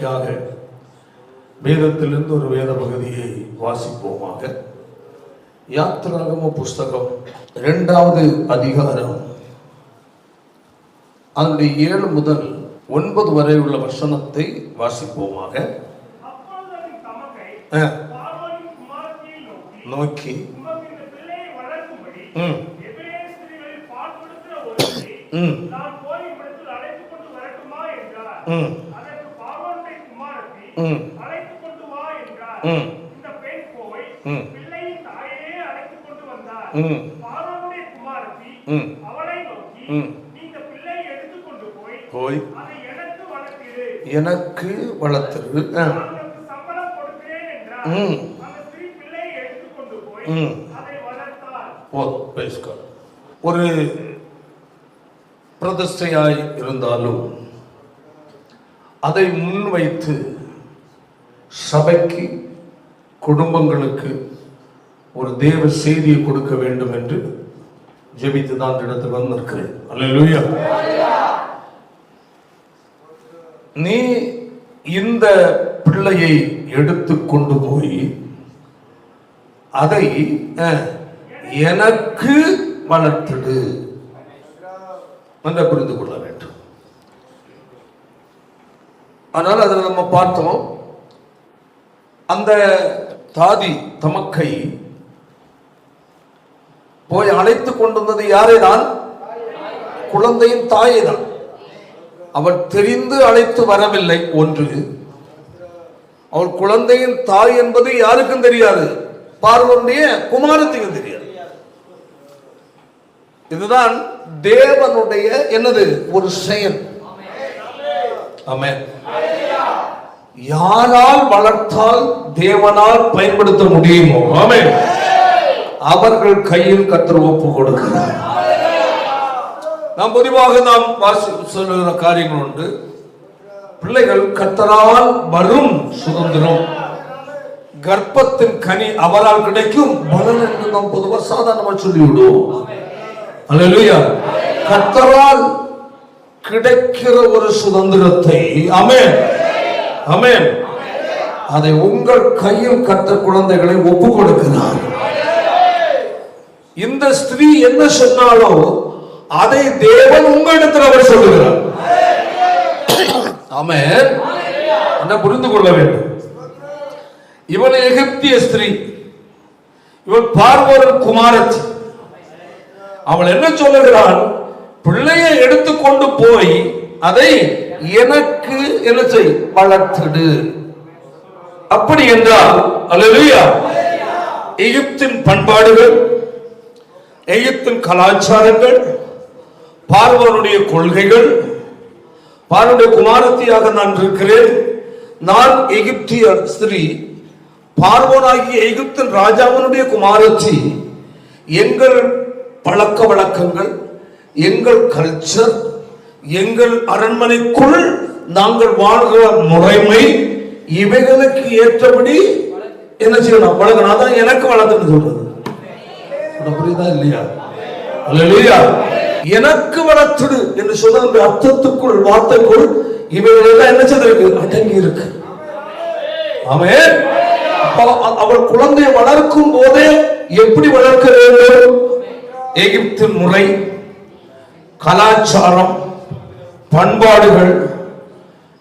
இன்றைக்காக வேதத்திலிருந்து ஒரு வேத பகுதியை வாசிப்போமாக. யாத்திராகம புஸ்தகம் 2வது அதிகாரம் அதனுடைய 7 முதல் 9 வரை உள்ள வசனத்தை வாசிப்போமாக. நோக்கி போய் எனக்கு வளர்த்திரு, ஒரு பிரதிஷ்டையாய் இருந்தாலும் அதை முன்வைத்து சபைக்கு, குடும்பங்களுக்கு ஒரு தேவ செய்தியை கொடுக்க வேண்டும் என்று ஜெபித்து தான் இடத்துக்கு வந்திருக்கிறேன். அல்லேலூயா. நீ இந்த பிள்ளையை எடுத்து கொண்டு போய் அதை எனக்கு வளர்த்திடு என்று புரிந்து கொள்ள வேண்டும். ஆனால் அதில் நம்ம பார்த்தோம், அந்த தாதி தமக்கை போய் அழைத்து கொண்டு வந்தது யாரை தான்? குழந்தையின் தாயை தான். அவள் தெரிந்து அழைத்து வரவில்லை. ஒன்று, அவள் குழந்தையின் தாய் என்பது யாருக்கும் தெரியாது, பார்வோனுடைய குமாரத்துக்கும் தெரியாது. இதுதான் தேவனுடைய என்னது ஒரு செயல். ஆமென். யாரால் வளர்த்தால் தேவனால் பயன்படுத்த முடியுமோ, ஆமென், அவர்கள் கையில் கர்த்தர் ஒப்பு கொடுக்கிறார். நாம் பொதுவாக நாம் சொல்லுகிற காரியங்கள் உண்டு. பிள்ளைகள் கர்த்தரால் வரும் சுதந்திரம், கர்ப்பத்தின் கனி அவரால் கிடைக்கும் பலன் என்று நாம் பொதுவாக சாதாரணமாக சொல்லிவிடுவோம். அல்லேலூயா. கர்த்தரால் கிடைக்கிற ஒரு சுதந்திரத்தை, ஆமென் ஆமென், அதை உங்கள் கையில் கர்த்தர் குழந்தைகளை ஒப்பு கொடுக்கிறார். இந்த ஸ்திரீ என்ன சொன்னாலோ அதை தேவன் உங்களிடத்தில் அவர் சொல்லுகிறார். ஆமென். என்ன புரிந்து கொள்ள வேண்டும். இவள் எகிப்திய ஸ்திரீ, இவள் பார்வோனின் குமாரத்தி. அவள் என்ன சொல்லுகிறாள்? பிள்ளையை எடுத்துக்கொண்டு போய் அதை எனக்கு என்ன செய், வளர்த்திடு. அப்படி என்றால் அல்லேலூயா, எகிப்தின் பண்பாடுகள், எகிப்தின் கலாச்சாரங்கள், பார்வோனுடைய கொள்கைகள், பார்வோனுடைய குமாரத்தியாக நான் இருக்கிறேன், நான் எகிப்திய ஸ்திரீ, பார்வோனாகிய எகிப்தின் ராஜாவினுடைய குமாரத்தி, எங்கள் பழக்க வழக்கங்கள், எங்கள் கல்ச்சர், எங்கள் அரண்மனைக்குள் நாங்கள் வாழ்கிற முறைமை, இவைகளுக்கு ஏற்றபடி என்ன செய்யணும், வளர்க்கணும். அதான் எனக்கு வளர்த்துன்னு சொல்றது. புரியுதா இல்லையா? அல்லேலூயா. எனக்கு வளர்த்துடு என்று சொல்ல அந்த அர்த்தத்துக்குள், வார்த்தைக்குள் இவைகள் என்ன செய்திருக்கு, அடங்கி இருக்கு. ஆமென். அவள் குழந்தையை வளர்க்கும் போதே எப்படி வளர்க்க வேண்டும்? எகிப்தின் முறை, கலாச்சாரம், பண்பாடுகள்,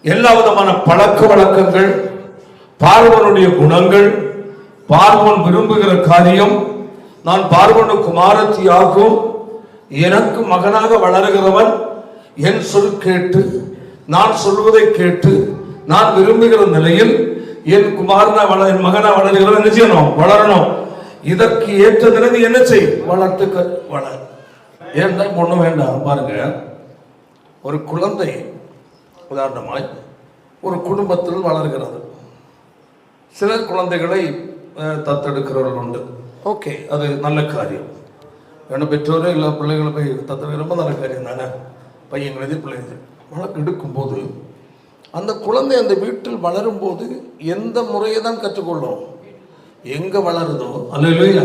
எல்லா விதமான பழக்க வழக்கங்கள், பார்வோனுடைய குணங்கள், பார்வோன் விரும்புகிற காரியம், நான் பார்வோனு குமாரத்தி ஆகும், எனக்கு மகனாக வளருகிறவன் என் சொல் கேட்டு, நான் சொல்வதை கேட்டு, நான் விரும்புகிற நிலையில் என் குமாரனா என் மகனா வளருகிறவன் என்ன செய்யணும், வளரணும். இதற்கு ஏற்ற நிலை என்ன செய், வளர்த்து வளர். ஏன்னா ஒண்ணு வேண்டாம். பாருங்க, ஒரு குழந்தை உதாரணமாய் ஒரு குடும்பத்தில் வளர்கிறது. சில குழந்தைகளை தத்தெடுக்கிறவர்கள் உண்டு. ஓகே, அது நல்ல காரியம். ஏன்னா பெற்றோரே இல்லை பிள்ளைகளை போய் தத்தெடுக்க ரொம்ப நல்ல காரியம் தானே. பையங்களது பிள்ளைங்க வழக்கு எடுக்கும் போது அந்த குழந்தை அந்த வீட்டில் வளரும் போது எந்த முறையை தான் கற்றுக்கொள்ளும், எங்க வளருதோ அல்லேலூயா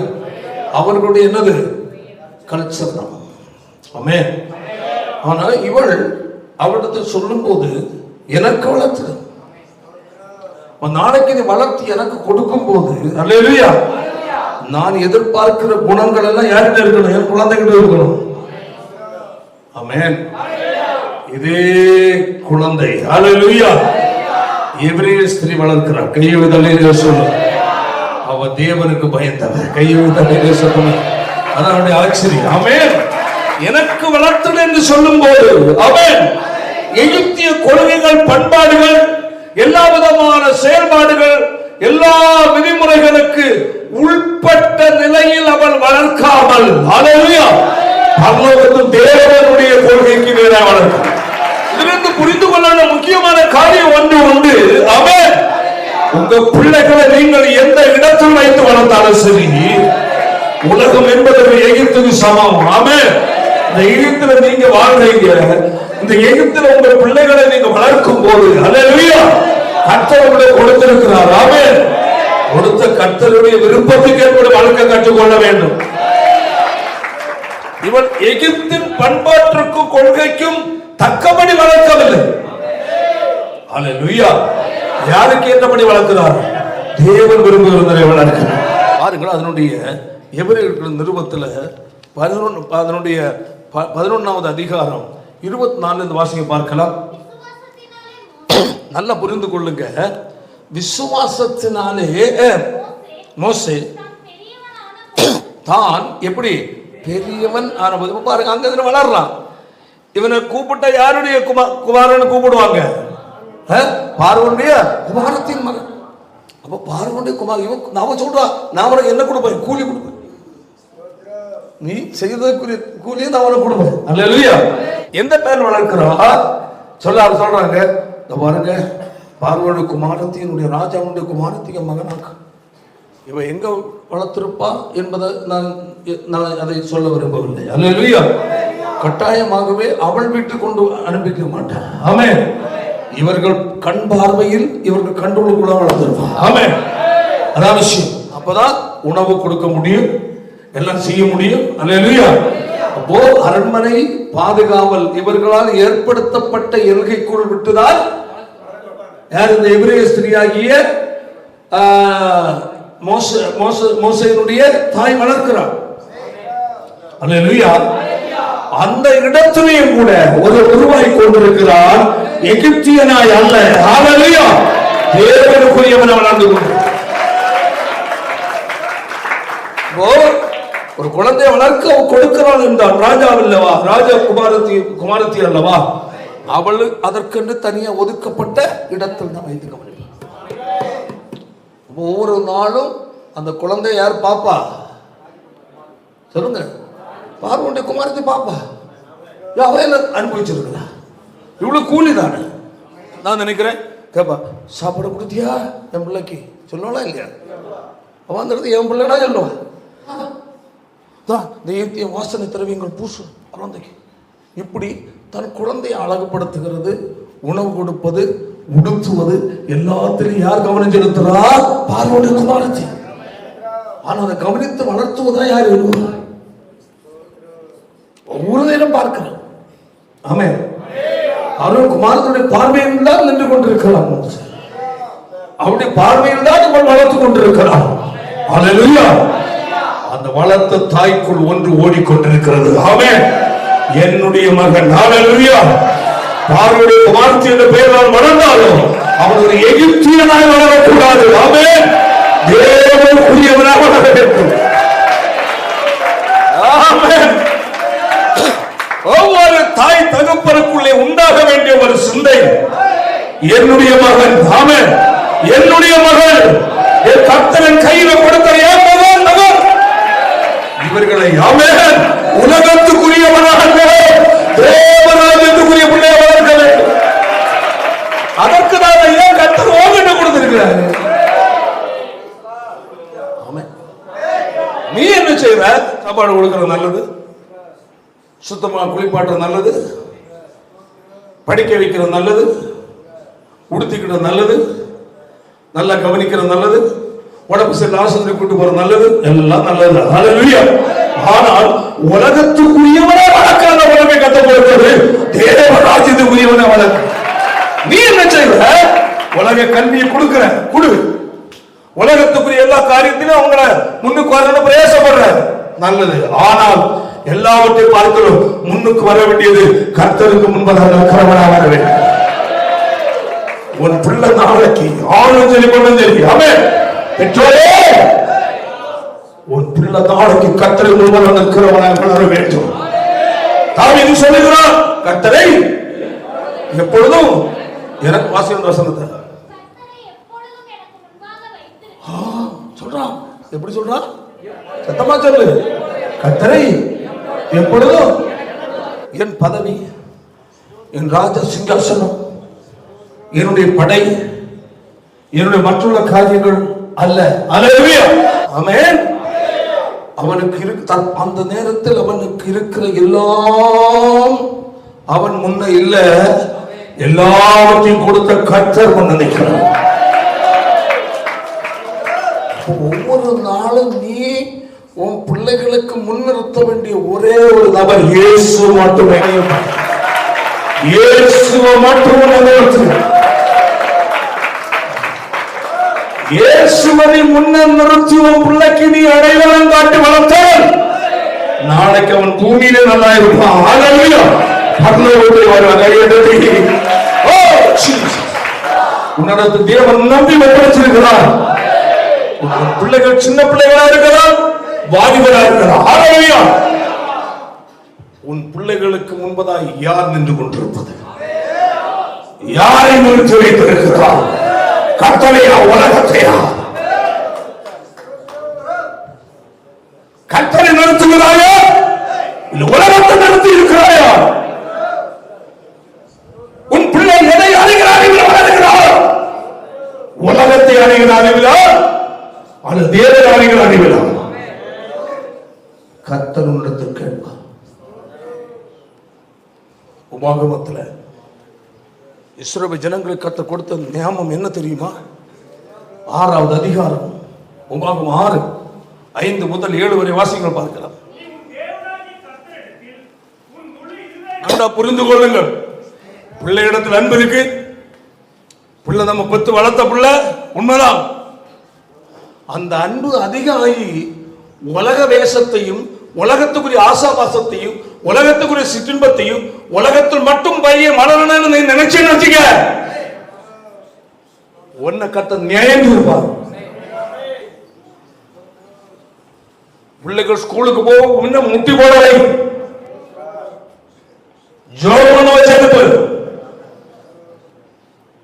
அவர்களுடைய என்னது கல்ச்சர் தான். ஆமென். ஆனா இவள் அவளிடத்தில் சொல்லும் போது எனக்கு வளர்த்து நாளைக்கு நீ வளர்த்து எனக்கு கொடுக்கும் போது அல்லேலூயா நான் எதிர்பார்க்கிற குணங்கள் எல்லாம் யார்கிட்ட இருக்கணும்? என் குழந்தைகிட்ட இருக்கணும். ஆமென். இதே குழந்தை அல்லேலூயா எபிரேய ஸ்திரீ வளர்க்கிறார். கையெழுத்தலே சொல்லு, அவ தேவனுக்கு பயந்தவர். கையெழுத்தலே சொல்லு, அதான் ஆச்சரியம். ஆமென். எனக்கு வளர்த்தல் என்று சொல்லும் போது ஆமென் எகிப்திய கொள்கைகள், பண்பாடுகள், எல்லா விதமான செயல்பாடுகள், எல்லா விதிமுறைகளுக்கு உள்பட்ட நிலையில் அவள் வளர்க்காமல் அல்லேலூயா பரலோகத்தின் தேவனுடைய கொள்கைக்கு நேராக வளர்க்கிறார். இதிலிருந்து புரிந்து கொள்ள முக்கியமான காரியம் ஒன்று உண்டு. ஆமென். உங்க பிள்ளைகளை நீங்கள் எந்த இடத்தில் வைத்து வளர்த்தாலும் சரி, உலகம் என்பது எகிப்துக்கு சமம். ஆமென். இந்த எகிப்துல நீங்க வாழ்றீங்க, இந்த எகிப்துல உங்க பிள்ளைகளை நீங்க வளர்க்கும் போது அல்லேலூயா கர்த்தர் உங்களுக்கு கொடுத்திருக்கிறார். ஆமென். கொடுத்த கர்த்தருடைய விருப்பத்துக்கு ஏற்ப வளர்க்க கற்றுக்கொள்ள வேண்டும். இவன் எகிப்தின் பண்பாட்டிற்கும் கொள்கைக்கும் தக்கபடி வளர்க்கவில்லை. அல்லேலூயா. யாருக்கு ஏற்றபடி வளர்க்கிறார்? தேவன் விரும்புகிறவரை வளர்க்கிறார். பாருங்கள், அதனுடைய எபிரேயர் நிருபத்துல 11வது அதிகாரம் 24 வாசிக்க பார்க்கலாம். நல்லா புரிந்து கொள்ளுங்க. விசுவாசத்தினாலே மோசே தான் எப்படி பெரியவன் ஆனபோது பாருங்க, அங்க வளர்றான். இவனை கூப்பிட்ட யாருடைய குமாரன் கூப்பிடுவாங்க? பார்வனுடைய குமாரத்தின் மகன். அப்ப பார்வனுடைய குமார் இவன் அவன் சொல்றான், நான் அவனுக்கு என்ன கொடுப்பேன்? கூலி கொடுப்பேன். நீ செய்ததுக்குரிய கூலியை நான் அவனுக்கு கொடுப்பேன். அல்லேலூயா. எந்த பேர் வளர்க்கிறான் சொல்றாங்க. பாருங்க, பார்வனுடைய குமாரத்தினுடைய ராஜாவுடைய குமாரத்தின் மகனாக இவன் எங்க வளர்த்திருப்பா என்பதை நான் அதை சொல்ல விரும்பவில்லை. அல்லேலூயா. கட்டாயமாகவே அவள் வீட்டுக்கு கொண்டு அனுப்பிக்க மாட்டான். ஆமென். இவர்கள் கண் பார்வையில் இவர்கள் கண்டுள்ள வளர்த்திருப்பான். ஆமென். அதான் விஷயம். அப்பதான் உணவு கொடுக்க முடியும், எல்லாம் செய்ய முடியும். அல்லேலூயா. அப்போ அரண்மனை பாதுகாவல் இவர்களால் ஏற்படுத்தப்பட்ட எல்கைக்குள் விட்டுதான் யார் இந்த எபிரேய ஸ்திரீயாகிய மோசேயினுடைய தாய் வளர்க்கிறார். அல்லேலூயா. அந்த இடத்திலேயும் கூட ஒரு உருவாய் கொண்டிருக்கிறார். எகிப்தியனாய் அல்ல. அல்லேலூயா. தேவனுக்குரியவன் வளர்ந்து கொண்டு ஒரு குழந்தையை வளர்க்க கொடுக்கிறாள் என்றால் ராஜா அல்லவா, ராஜா குமாரத்தி அல்லவா, அவள் அதற்கென்று தனியா ஒதுக்கப்பட்ட இடத்தில் தான் வைத்து கவனிப்பார். ஒவ்வொரு நாளும் அந்த குழந்தை யார் பாப்பா? சொல்லுங்க. பார்வனுடைய குமாரத்தை பாப்பா. அவன் அனுபவிச்சிருக்கிறா. இவ்வளவு கூலி தானே நான் நினைக்கிறேன். கேப்பா, சாப்பாடு கொடுத்தியா என் பிள்ளைக்கு? சொல்லுவாளா இல்லையா? அவன் அந்த இடத்துல என் பிள்ளைடா சொல்லுவான். தெய்வத்திய வாசனை திரவியங்கள் பூசு குழந்தைக்கு. இப்படி தன் குழந்தையை அழகுபடுத்துகிறது, உணவு கொடுப்பது, உடுத்துவது எல்லாத்திலையும் யார் கவனம் செலுத்துறார்? பார்வனுடைய குமாரத்தி. ஆனா அதை கவனித்து வளர்த்துவதா யார் எழுதுவார்? ஒவ்வொரு நேரம் பார்க்கிறான். ஆமென். அவருடைய குமாரத்துடைய பார்வையில் தான் நின்று கொண்டிருக்கிறான். அவருடைய பார்வையில் தான் இவள் வளர்த்து கொண்டிருக்கிறான். அல்லேலூயா. அந்த வளர்த்த தாய்க்குள் ஒன்று ஓடிக்கொண்டிருக்கிறது. ஆமென். என்னுடைய மகன். அல்லேலூயா. பார்வனுடைய குமாரத்தி என்ற பெயரால் வளர்ந்தாலும் அவன் ஒரு எகிப்தியனாய் வளரக்கூடாது. ஆமென். தேவனுக்குரியவனாக வளர வேண்டும். ஆமென். ஒவ்வொரு தாய் தகப்பனுக்குள்ளே உண்டாக வேண்டிய ஒரு சிந்தை, என்னுடைய மகன். ஆமென். என்னுடைய மகள் என் கர்த்தரின் கையில கொடுத்த என் மகன் மகன். இவர்களை ஆமென் உலகத்துக்குரியவனாக தேவராஜ்யத்துக்குரிய பிள்ளையை வளர்க்க வேண்டும். அதற்கு தான் ஏன் கர்த்தர் ஓகே கொடுத்திருக்கிறார். ஆமென். நீ என்ன செய்வ? சாப்பாடு கொடுக்கிறது நல்லது, சுத்தமா குளிப்பாட்டுறது நல்லது, படிக்க வைக்கிறது நல்லது, உடுத்திக்கிறது நல்லது, நல்லா கவனிக்கிறது நல்லது, உடம்பு சரியில்லை ஆஸ்பத்திரி கூட்டு போறது நல்லது, எல்லாம் நல்லது. அல்லேலூயா. ஆனால் உலகத்துக்குரியவனை வளர்க்காத உலகை கத்த போகிறது தேவராஜ்யத்துக்குரியவனை வளர்க்க. நீ என்ன செய்வ? உலக கல்வியை கொடுக்கிற குடு, உலகத்துக்குரிய எல்லா காரியத்திலும் அவங்கள முன்னுக்கு வரணும் பிரயாசப்படுற நல்லது. ஆனால் எல்லாவற்றையும் பார்க்கிறோம், முன்னுக்கு வர வேண்டியது கர்த்தருக்கு முன்பதாக இருக்கிறவனாக வர வேண்டும். உன் பிள்ளை நாளைக்கு ஆளும் சரி கொண்டும் சரி, ஆமென். பெற்றோரே, உன் பிள்ளை நாளைக்கு கர்த்தருக்கு முன்பதாக இருக்கிறவனாக வளர வேண்டும். தாவீது சொல்லுகிறான், கர்த்தரை எப்பொழுதும் எனக்கு வாசிக்கிற வசனத்தை சொல்றான். எப்படி சொல்றான்? சத்தமா சொல்லு. கர்த்தரை எப்பொழுதும் என் பதவி, என் ராஜ சிங்காசனம், என்னுடைய படை, என்னுடைய மற்றுள்ள காரியங்கள் அல்ல. அல்லேலூயா, ஆமென். அவனுக்கு அந்த நேரத்தில் அவனுக்கு இருக்கிற எல்லாம் அவன் முன்ன இல்ல, எல்லாவற்றையும் கொடுத்த கர்த்தர் முன்ன நிற்கிறான். ஒவ்வொரு நாளும் நீ உன் பிள்ளைகளுக்கு முன்னிறுத்த வேண்டிய ஒரே ஒரு நபர் இயேசு மட்டுமே. இயேசுவை மட்டும் நிறுத்து. இயேசுவை முன்ன நிறுத்தி உன் பிள்ளைக்கு நீ அடையாளம் காட்டி வளர்த்தால் நாளைக்கு அவன் பூமியிலே நல்லா இருப்பான். ஹல்லேலூயா. பரலோகத்தில் வருவாங்க. உன்னிடத்து தேவன் நம்பி ஒப்படைச்சிருக்கிறார். பிள்ளைகள் சின்ன பிள்ளைகளா இருக்கலாம், வாலிபரா இருக்கலாம். ஹல்லேலூயா. உன் பிள்ளைகளுக்கு முன்பதாக யார் நின்று கொண்டிருப்பது? யாரை நிறுத்தி வைத்திருக்கிறார்? கர்த்தரையா, உலகத்தையா? கர்த்தரை நிறுத்துகிறாயா, உலகத்தை நிறுத்தி இருக்கிறாயா? உன் பிள்ளை எதை அறிகிற அறிவில் வளர்கிறார்? உலகத்தை அறிகிற அறிவிலா அல்லது தேவனை அறிகிற அறிவிலா? கர்த்தர் உன்னிடத்தில் கேட்பார். உபாகமத்தில் இஸ்ரவேல் ஜனங்களுக்கு கர்த்தர் கொடுத்த நியமம் என்ன தெரியுமா? 6வது அதிகாரம், உபாகமம் 6:5 முதல் 7 வரை வாசிங்கள், பார்க்கலாம். புரிந்து கொள்ளுங்கள். பிள்ளை இடத்தில் அன்பு இருக்கு. பிள்ளை நம்ம பெற்று வளர்த்த பிள்ளை உண்மைதான். அந்த அன்பு அதிகமாகி உலக வேஷத்தையும், உலகத்துக்குரிய ஆசாபாசத்தையும், உலகத்துக்குரிய சிற்றின்பத்தையும், உலகத்தில் மட்டும் பையன் மலரணும்னு நீ நினைச்சேன்னு வச்சுக்க, உன்னை கர்த்தர் நியாயம் இருப்பார். பிள்ளைகள் ஸ்கூலுக்கு போக இன்னும் முட்டி போடலை, ஜோரமான வச்சு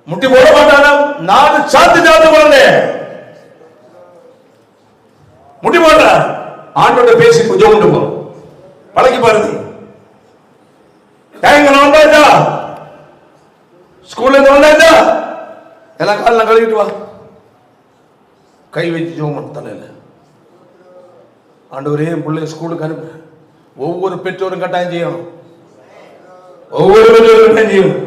முட்டி போட மாட்டானா? 4 சாத்து போறேன் முட்டி போடுற ஆண்டோட பேசி ஜோம் போ பழகி பாருங்க. வந்தாச்சா, ஸ்கூல்ல இருந்து வந்தாச்சா, எல்லாம் காலம் கழுவிட்டு வா, கை வச்சு ஜோம் தலையில. ஆண்டவரே, என் பிள்ளை ஸ்கூலுக்கு அனுப்பு. ஒவ்வொரு பெற்றோரும் கட்டாயம் செய்யணும். ஒவ்வொரு பெற்றோரும் கட்டாயம் செய்யணும்.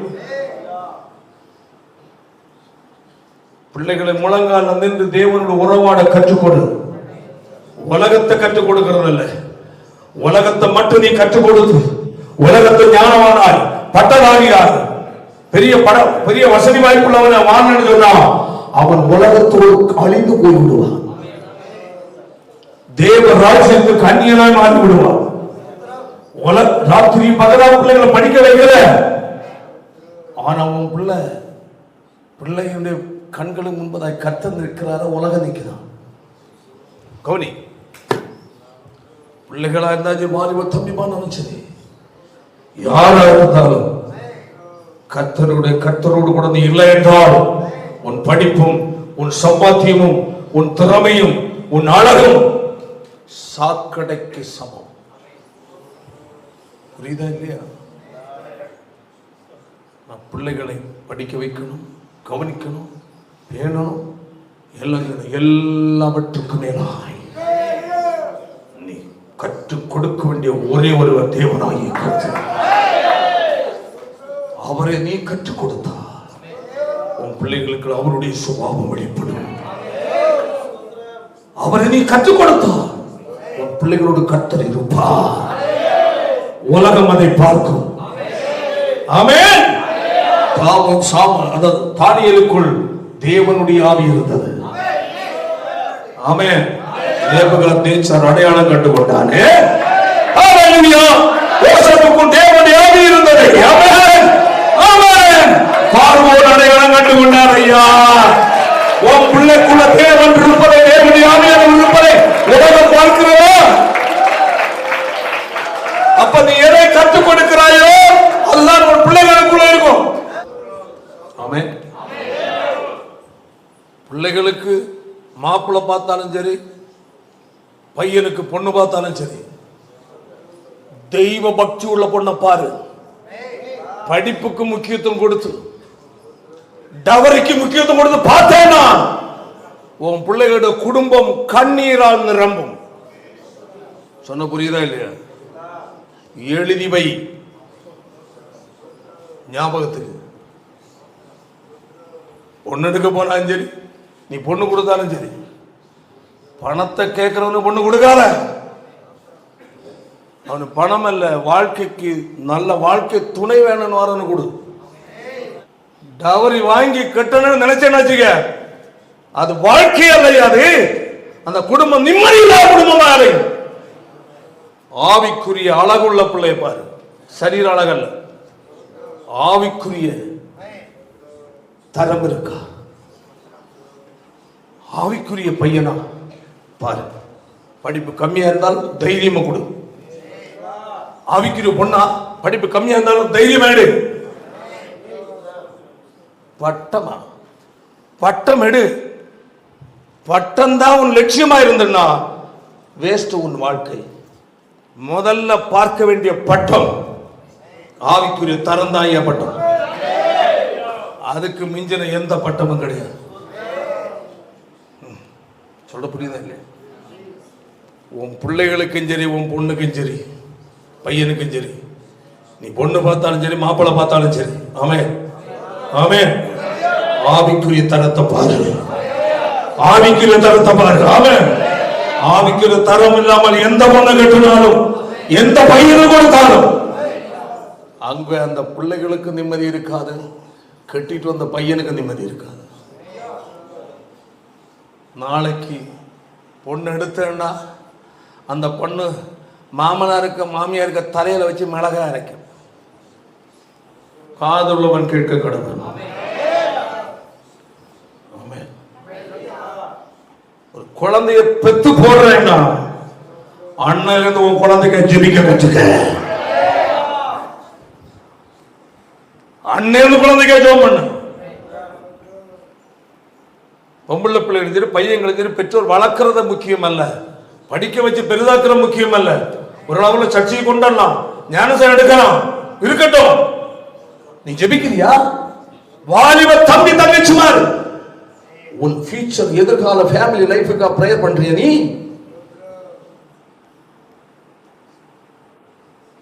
பிள்ளைகளை முழங்கால் நின்று தேவனோட உறவாட கற்றுக்கொடு. உலகத்தை கற்றுக் கொடுக்கிறது இல்ல, உலகத்தை மட்டும் நீ கற்றுக் கொடுத்து உலகத்தை ஞானமானாய், பட்டதாரியார், பெரிய வசதி வாய்ப்புள்ளவன் வான்னு சொன்னா அவன் உலகத்தோடு அழிந்து போய் விடுவான். தேவ ராஜ்யத்துக்கு அந்நியனாய் மாறி விடுவான். ராத்திரி பகலாக பிள்ளைகளை படிக்க வைக்கிற, ஆனா உன் பிள்ளைகளுடைய கண்களுக்கு முன்பதாய் கர்த்தர் நிற்கிறார, உலகம் நிற்கிறான். கவனி, பிள்ளைகளா இருந்தாலும் வாலிப தம்பிமானாலும் சரி, யாரா இருந்தாலும் கர்த்தரோடு கூட நீ இல்லை என்றால் உன் படிப்பும், உன் சம்பாத்தியமும், உன் திறமையும், உன் அழகும் சாக்கடைக்கு சமம். புரியுதா இல்லையா? நான் பிள்ளைகளை படிக்க வைக்கணும், கவனிக்கணும், பேணணும், எல்லாவற்றுக்கும் மேலாய் நீ கற்றுக் கொடுக்க வேண்டிய ஒரே ஒருவர் தேவனாகிய கர்த்தர். அவரை நீ கற்றுக் கொடுத்தா உன் பிள்ளைகளுக்கு அவருடைய சுபாவம் வெளிப்படும். அவரை நீ கற்றுக் கொடுத்தா உன் பிள்ளைகளோடு கர்த்தர் இருப்பார். உலகம் அதை பார்க்கும். ஆமென். தானியேலுக்குள் தேவனுடைய ஆவி இருந்தது. ஆமென். நேபுகாத்நேச்சார் அடையாளம் கண்டு கொண்டானே. ஹalleluya. யோசேப்புக்கும் தேவனுடைய ஆவி இருந்தது. ஆமென். ஆமென். பார்வோன் அடையாளம் கண்டு கொண்டார். ஐயா, உன் பிள்ளைக்குள்ள தேவன் இருப்பதை, தேவனுடைய ஆவியானவர் இருப்பதை உலகம் பார்க்கிறதா? அப்ப நீ எதை கற்றுக் கொடுக்கிறாயோ அதுதான் உன் பிள்ளைகளுக்குள்ள இருக்கும். ஆமென். பிள்ளைகளுக்கு மாப்பிள்ளை பார்த்தாலும் சரி, பையனுக்கு பொண்ணு பார்த்தாலும் சரி, தெய்வ பக்தி உள்ள பொண்ணை பாரு. படிப்புக்கு முக்கியத்துவம் கொடுத்து, டவரிக்கு முக்கியத்துவம் கொடுத்து பார்த்தேன்னா உன் பிள்ளைகளோட குடும்பம் கண்ணீரால் நிரம்பும். சொன்ன புரியுதா இல்லையா? எழுதி வை ஞாபகத்துக்கு. பொண்ணு எடுக்க போனாலும் சரி, நீ பொண்ணு கொடுத்தாலும் சரி, பணத்தை கேட்கிறவனு பொண்ணு கொடுக்காத. அவனு பணம் அல்ல, வாழ்க்கைக்கு நல்ல வாழ்க்கை துணை வேணும்னு வரவனு கொடு. டவரி வாங்கி கட்டணும்னு நினைச்சேன்னு அது வாழ்க்கை அல்லையா? அது அந்த குடும்பம் நிம்மதியில்லா குடும்பமா அடையும். ஆவிக்குரிய அழகுள்ள பிள்ளை பாரு, சரீர அழகல்ல, ஆவிக்குரிய தரம் இருக்கா? ஆவிக்குரிய பையனா பாரு. படிப்பு கம்மியா இருந்தாலும் தைரியமா கொடு. ஆவிக்குரிய பொண்ணா படிப்பு கம்மியா இருந்தாலும் தைரியம் எடு. பட்டமா பட்டம் எடு. பட்டம் தான் உன் லட்சியமா இருந்தா வேஸ்ட் உன் வாழ்க்கை. முதல்ல பார்க்க வேண்டிய பட்டம் ஆவிக்குரிய தரந்தாய பட்டம். அதுக்கு மிஞ்சின எந்த பட்டமும் கிடையாது. சொல்ல புரியுதா இல்லையா? உன் பிள்ளைகளுக்கும் சரி, உன் பொண்ணுக்கும் சரி, பையனுக்கும் சரி, நீ பொண்ணு பார்த்தாலும் சரி, மாப்பிள்ளை பார்த்தாலும் சரி, ஆமென் ஆமென், ஆவிக்குரிய தரத்தை பாரு. ஆவிக்குரிய தரத்தை பாரு. ஆமென். ஆவிக்குரிய தரம் இல்லாமல் எந்த பொண்ணை கட்டினாலும், எந்த பையனை கொடுத்தாலும் அங்க அந்த பிள்ளைகளுக்கு நிம்மதி இருக்காது, கட்டிட்டு வந்த பையனுக்கு நிம்மதி இருக்காது. நாளைக்கு பொண்ணு எடுத்தேன்னா அந்த பொண்ணு மாமனாருக்கு மாமியாருக்கு தலையில வச்சு மிளகா அரைக்கும். காதுள்ளவன் கேட்க கடவுள். ஒரு குழந்தைய பெத்து போடுறேன்னா அண்ணன் இருந்து உன் குழந்தைக்கு ஜெபிக்க கற்றுக்க. அண்ணன் குழந்தைக்கே ஜெபம் பண்ண. பொம்பளை பிள்ளைகளும் சரி, பையங்களும் சரி, பெற்றோர் வளர்க்கறது முக்கியம் அல்ல, படிக்க வச்சு பெரிதாக்குற முக்கியம் அல்ல. ஒரு அளவுல சர்ச்சையை கொண்டாடலாம், ஞானசாரம் எடுக்கலாம், இருக்கட்டும். நீ ஜெபிக்கிறியா? வாலிப தம்பி தங்கச்சிமார், உன் ஃபியூச்சர் எதிர்கால ஃபேமிலி லைஃபுக்கு ப்ரேயர் பண்றிய நீ?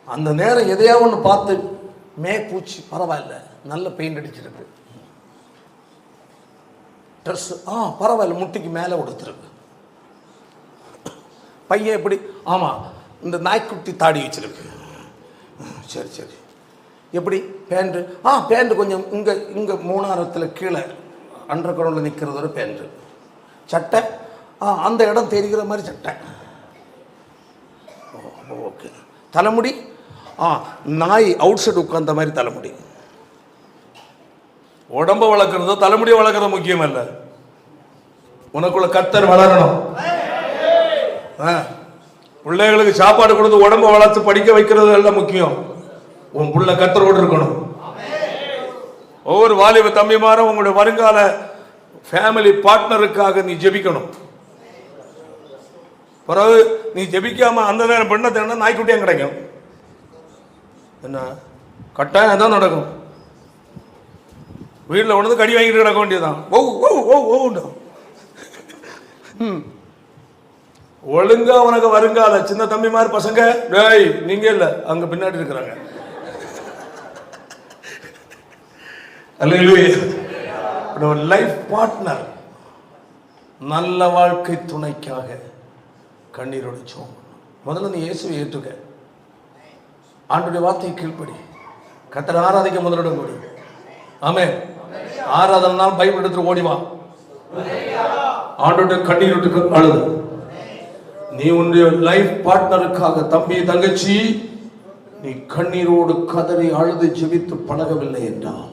அந்த நேரம் எதையா ஒன்று பார்த்து, பூச்சி பரவாயில்ல, நல்ல பெயிண்ட் அடிச்சிருக்கு, ட்ரெஸ் பரவாயில்ல, முட்டிக்கு மேலே உடுத்துருக்கு, பையன் எப்படி, ஆமா இந்த நாய்க்குட்டி தாடி வச்சிருக்கு, சரி சரி, எப்படி பேண்ட், பேண்ட் கொஞ்சம் இங்கே இங்கே மூணாரத்தில் கீழே அண்டர் கிரவுண்டில் நிற்கிறது ஒரு பேண்ட்டு, சட்டை அந்த இடம் தெரிகிற மாதிரி சட்டை, ஓகே, தலைமுடி நாய் அவுட் சைடு உட்கார்ந்த மாதிரி தலைமுடி. உடம்ப வளர்க்கறதோ தலைமுடியை வளர்க்கறது முக்கியம் அல்ல, உனக்குள்ள கர்த்தர் வளரணும். பிள்ளைகளுக்கு சாப்பாடு கொடுத்து உடம்ப வளர்த்து படிக்க வைக்கிறது எல்லாம் முக்கியம். உன் புள்ள கர்த்தரோடு இருக்கணும். ஒவ்வொரு வாலிப தம்பிமாரும் உங்களுடைய வருங்கால ஃபேமிலி பார்ட்னருக்காக நீ ஜெபிக்கணும். பிறகு நீ ஜெபிக்காம அந்த நேரம் பண்ண தேவை நாய்க்குட்டியும் கிடைக்கும். என்ன கட்டாயம் தான் நடக்கும். வீட்டில் ஒன்று கடி வாங்கிட்டு கிடக்க வேண்டியதுதான். ஒழுங்கா உனக்கு வருங்கால சின்ன தம்பி மாதிரி பசங்க நீங்க இல்ல அங்க பின்னாடி இருக்கிறாங்க. லைஃப் பார்ட்னர், நல்ல வாழ்க்கை துணைக்காக கண்ணீரோட சோம். முதல்ல நீ இயேசுவை ஏற்றுக்க, ஆண்டவருடைய வார்த்தையை கீழ்ப்படி, கர்த்தரை ஆராதிக்க முதலிடம் கூடி. ஆமென். ஆராதனை நாள் பைபிள் எடுத்துட்டு ஓடிவா. ஆண்டோட கண்ணீர் விட்டு அழுது. நீ உன்னுடைய லைஃப் பார்ட்னருக்காக தம்பி தங்கச்சி நீ கண்ணீரோடு கதறி அழுது ஜெபித்து பழகவில்லை என்றால்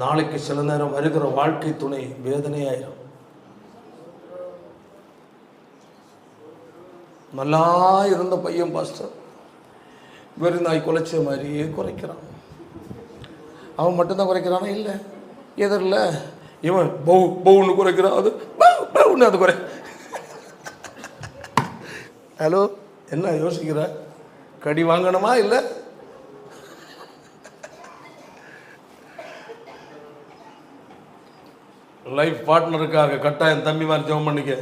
நாளைக்கு சில நேரம் வருகிற வாழ்க்கை துணை வேதனையாயிரும். நல்லா இருந்த பையன் பாஸ்டர் வெறுநாய் குலைச்ச மாதிரியே குறைக்கிறான். அவன் மட்டும்தான் குறைக்கிறானா? இல்லை, எதிரில் இவன் பவுன்னு குறைக்கிறான், அது பவுன்னு அது குறை. ஹலோ, என்ன யோசிக்கிற? கடி வாங்கணுமா? இல்லை, லைஃப் பார்ட்னருக்காக கட்டாயம் தம்பி மாதிரி ஜெபம் பண்ணிக்க.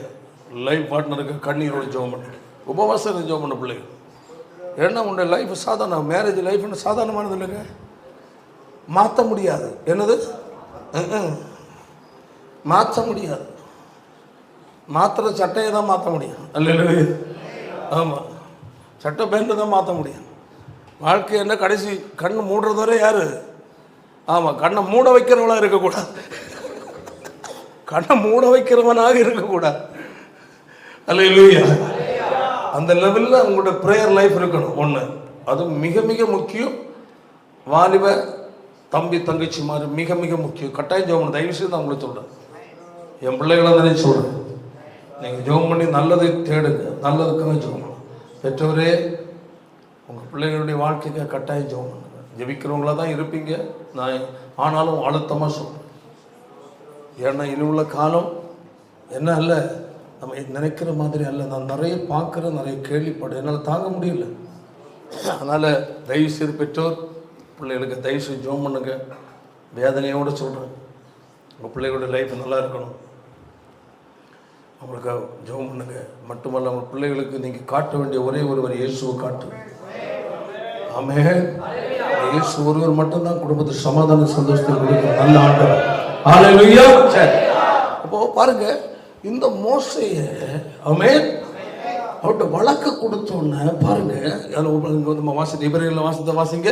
லைஃப் பார்ட்னருக்கு கண்ணீரோடு ஜெபம் பண்ணிக்க. உபவாசம் ஜெபம் பண்ண பிள்ளைங்க. ஏன்னா உன்னுடைய லைஃப் சாதாரண மேரேஜ் லைஃப்னு சாதாரணமானது இல்லைங்க, மாற்ற முடியாது. என்னது மாற்ற முடியாது. மாற்றுற சட்டையை தான் மாற்ற முடியும். அல்ல, ஆமாம், சட்டை பேண்ட் தான் மாற்ற முடியும். வாழ்க்கை என்ன, கடைசி கண்ணு மூடுறது வரை யாரு? ஆமாம், கண்ணை மூட வைக்கிறவளாக இருக்கக்கூடாது, கண்ணை மூட வைக்கிறவனாக இருக்கக்கூடாது. அல்லேலூயா. அந்த லெவலில் உங்களோட ப்ரேயர் லைஃப் இருக்கணும். ஒன்று, அது மிக மிக முக்கியம். வாலிப தம்பி தங்கச்சி மாதிரி மிக மிக முக்கியம். கட்டாயம் ஜெபம். தயவு செய்து நான் உங்களுக்கு சொல்கிறேன், என் பிள்ளைகளை தானே சொல்கிறேன், நீங்கள் ஜெபம் பண்ணி நல்லதை தேடுங்க, நல்லதுக்காக ஜெபம். பெற்றவரே, உங்கள் பிள்ளைகளுடைய வாழ்க்கைக்கு கட்டாயம் ஜெபம் பண்ணுங்க. ஜெபிக்கிறவங்களா தான் இருப்பீங்க. நான் ஆனாலும் அழுத்தமாக சொல்கிறேன். ஏன்னா இனி உள்ள காலம் என்ன அல்ல, நம்ம நினைக்கிற மாதிரி அல்ல. நான் நிறைய பார்க்குறேன், நிறைய கேள்விப்படுறேன், என்னால் தாங்க முடியல. அதனால் தயவுசெய்து பெற்றோர் பிள்ளைகளுக்கு தயவுசெய்து ஜெபம் பண்ணுங்க. வேதனையோடு சொல்கிறேன், உங்கள் பிள்ளைகளுடைய லைஃப் நல்லா இருக்கணும், அவங்களுக்கு ஜெபம் பண்ணுங்க. மட்டுமல்ல, உங்கள் பிள்ளைகளுக்கு நீங்கள் காட்ட வேண்டிய ஒரே ஒருவர் இயேசுவை காட்டு. ஆமென். இயேசு ஒருவர் மட்டும்தான் குடும்பத்துக்கு சமாதான சந்தோஷத்தை கொடுக்கிற நல்ல ஆண்டவர். ஹல்லேலூயா. சரி, அப்போ பாருங்க, இந்த மோசேயை ஆமென் அவர்கிட்ட வழக்கு கொடுத்தோன்னு பாருங்க, நம்ம வாசித்த இப்ரேயர்ல வாசிங்க.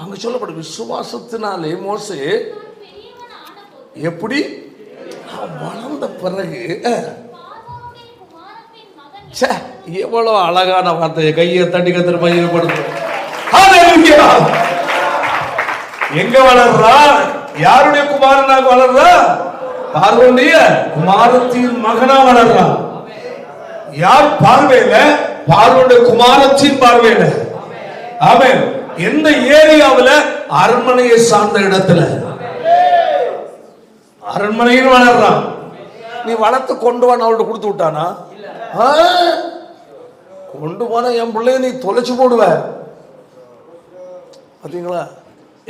அங்க சொல்லப்படும், விசுவாசத்தினாலே மோசே எப்படி வளர்ந்த பிறகு எவ்வளவு அழகான வார்த்தையை கையை தட்டி கத்திர பயிர்படுத்தும். எங்க வளர்றா? யாருடைய குமாரனாக வளர்றா? பார்வோனுடைய குமாரத்தின் மகனா வளர்றா. யார் பார்வையில? பார்வோனுடைய குமாரத்தின் பார்வையில. ஆமென். எந்த ஏரியாவில்? அரண்மனையை சார்ந்த இடத்துல அரண்மனையில் வளர்றான். நீ வளர்த்து கொண்டு வா, அவள்கிட்ட கொடுத்து விட்டானா? கொண்டு போன என் பிள்ளைய நீ தொலைச்சு போடுவ. பார்த்தீங்களா?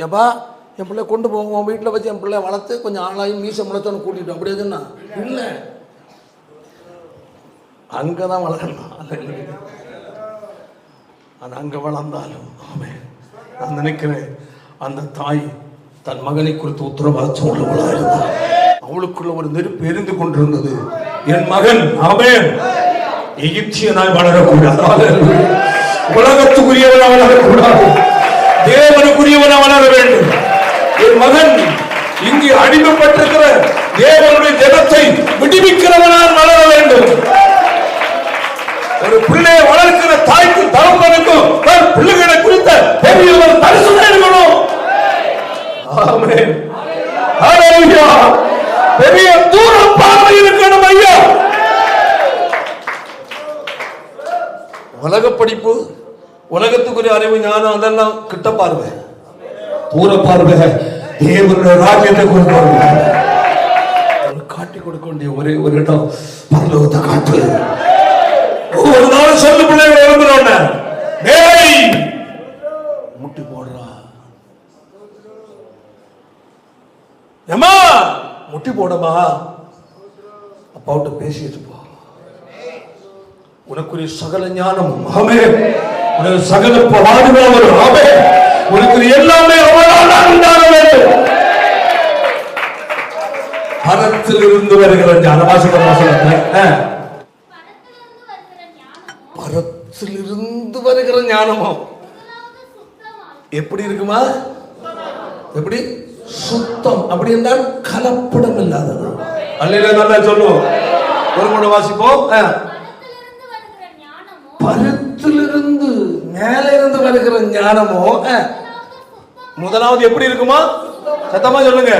எப்பா என் பிள்ளை கொண்டு போவோம், உன் வீட்டில் வச்சு என் பிள்ளை வளர்த்து கொஞ்சம் ஆளாகி மீசை முளைச்சோன்னு கூட்டிட்டோம், அப்படியே சொன்னா இல்லை, அங்கே தான் வளரணும். அது அங்கே வளர்ந்தாலும் ஆமென். நான் நினைக்கிறேன், அந்த தாய் தன் மகனை குறித்து உத்தரவாதம் உள்ளவளாக இருந்தார். அவளுக்குள்ள ஒரு நெருப்பு எரிந்து கொண்டிருந்தது. என் மகன் ஆமென் எகிப்தியனாய் வளரக்கூடாது, உலகத்துக்குரியவனாக வளரக்கூடாது, தேவனுக்குரியவனாக வளர வேண்டும். என் மகன் இங்கு அடிமைப்பட்டிருக்கிற தேவனுடைய ஜனத்தை விடுவிக்கிறவனால் வளர வேண்டும். ஒரு பிள்ளையை வளர்க்கிற தாய்க்கு தகப்பனுக்கும் பிள்ளைகளை குறித்த பெரிய ஒரு தரிசனம் இருக்கணும். ஆமென். ஹல்லேலூயா. பெரிய தூர பார்வை இருக்கணும் ஐயா. உலக படிப்பு, உலகத்துக்குரிய அறிவு, ஞானம் அதெல்லாம் கிட்ட பார்வை, தூர பார்வை தேவனுடைய ராஜ்யத்தை கொண்டு காட்டி கொடுக்க வேண்டிய ஒரே ஒரு இடம் பரலோகத்தை காட்டு. ஒரு நாள் சொல்லு பிள்ளைகளை எழுப்புறோன்னு முட்டி போடுறா, ஏமா முட்டி போடமா, அப்பாவிட்ட பேசிட்டு போ. உனக்குரிய சகல ஞானம் ஆமென், உனக்கு சகல பாதுகாவல் ஆமென், உனக்கு எல்லாமே அவளால் உண்டாக வேண்டும். பரத்திலிருந்து வருகிற ஞானம், பரத்திலிருந்து வருகிற ஞானமோ எப்படி இருக்குமா? எப்படி? சுத்தம். அப்படி என்றால் கலப்படம் இல்லாதது. அல்லேலூயா. நல்லா சொல்லுவோம். ஒரு முறை வாசிப்போம். பருத்திலிருந்து மேல இருந்து வருகிற ஞானமோ முதலாவது எப்படி இருக்குமா? சத்தமா சொல்லுங்க.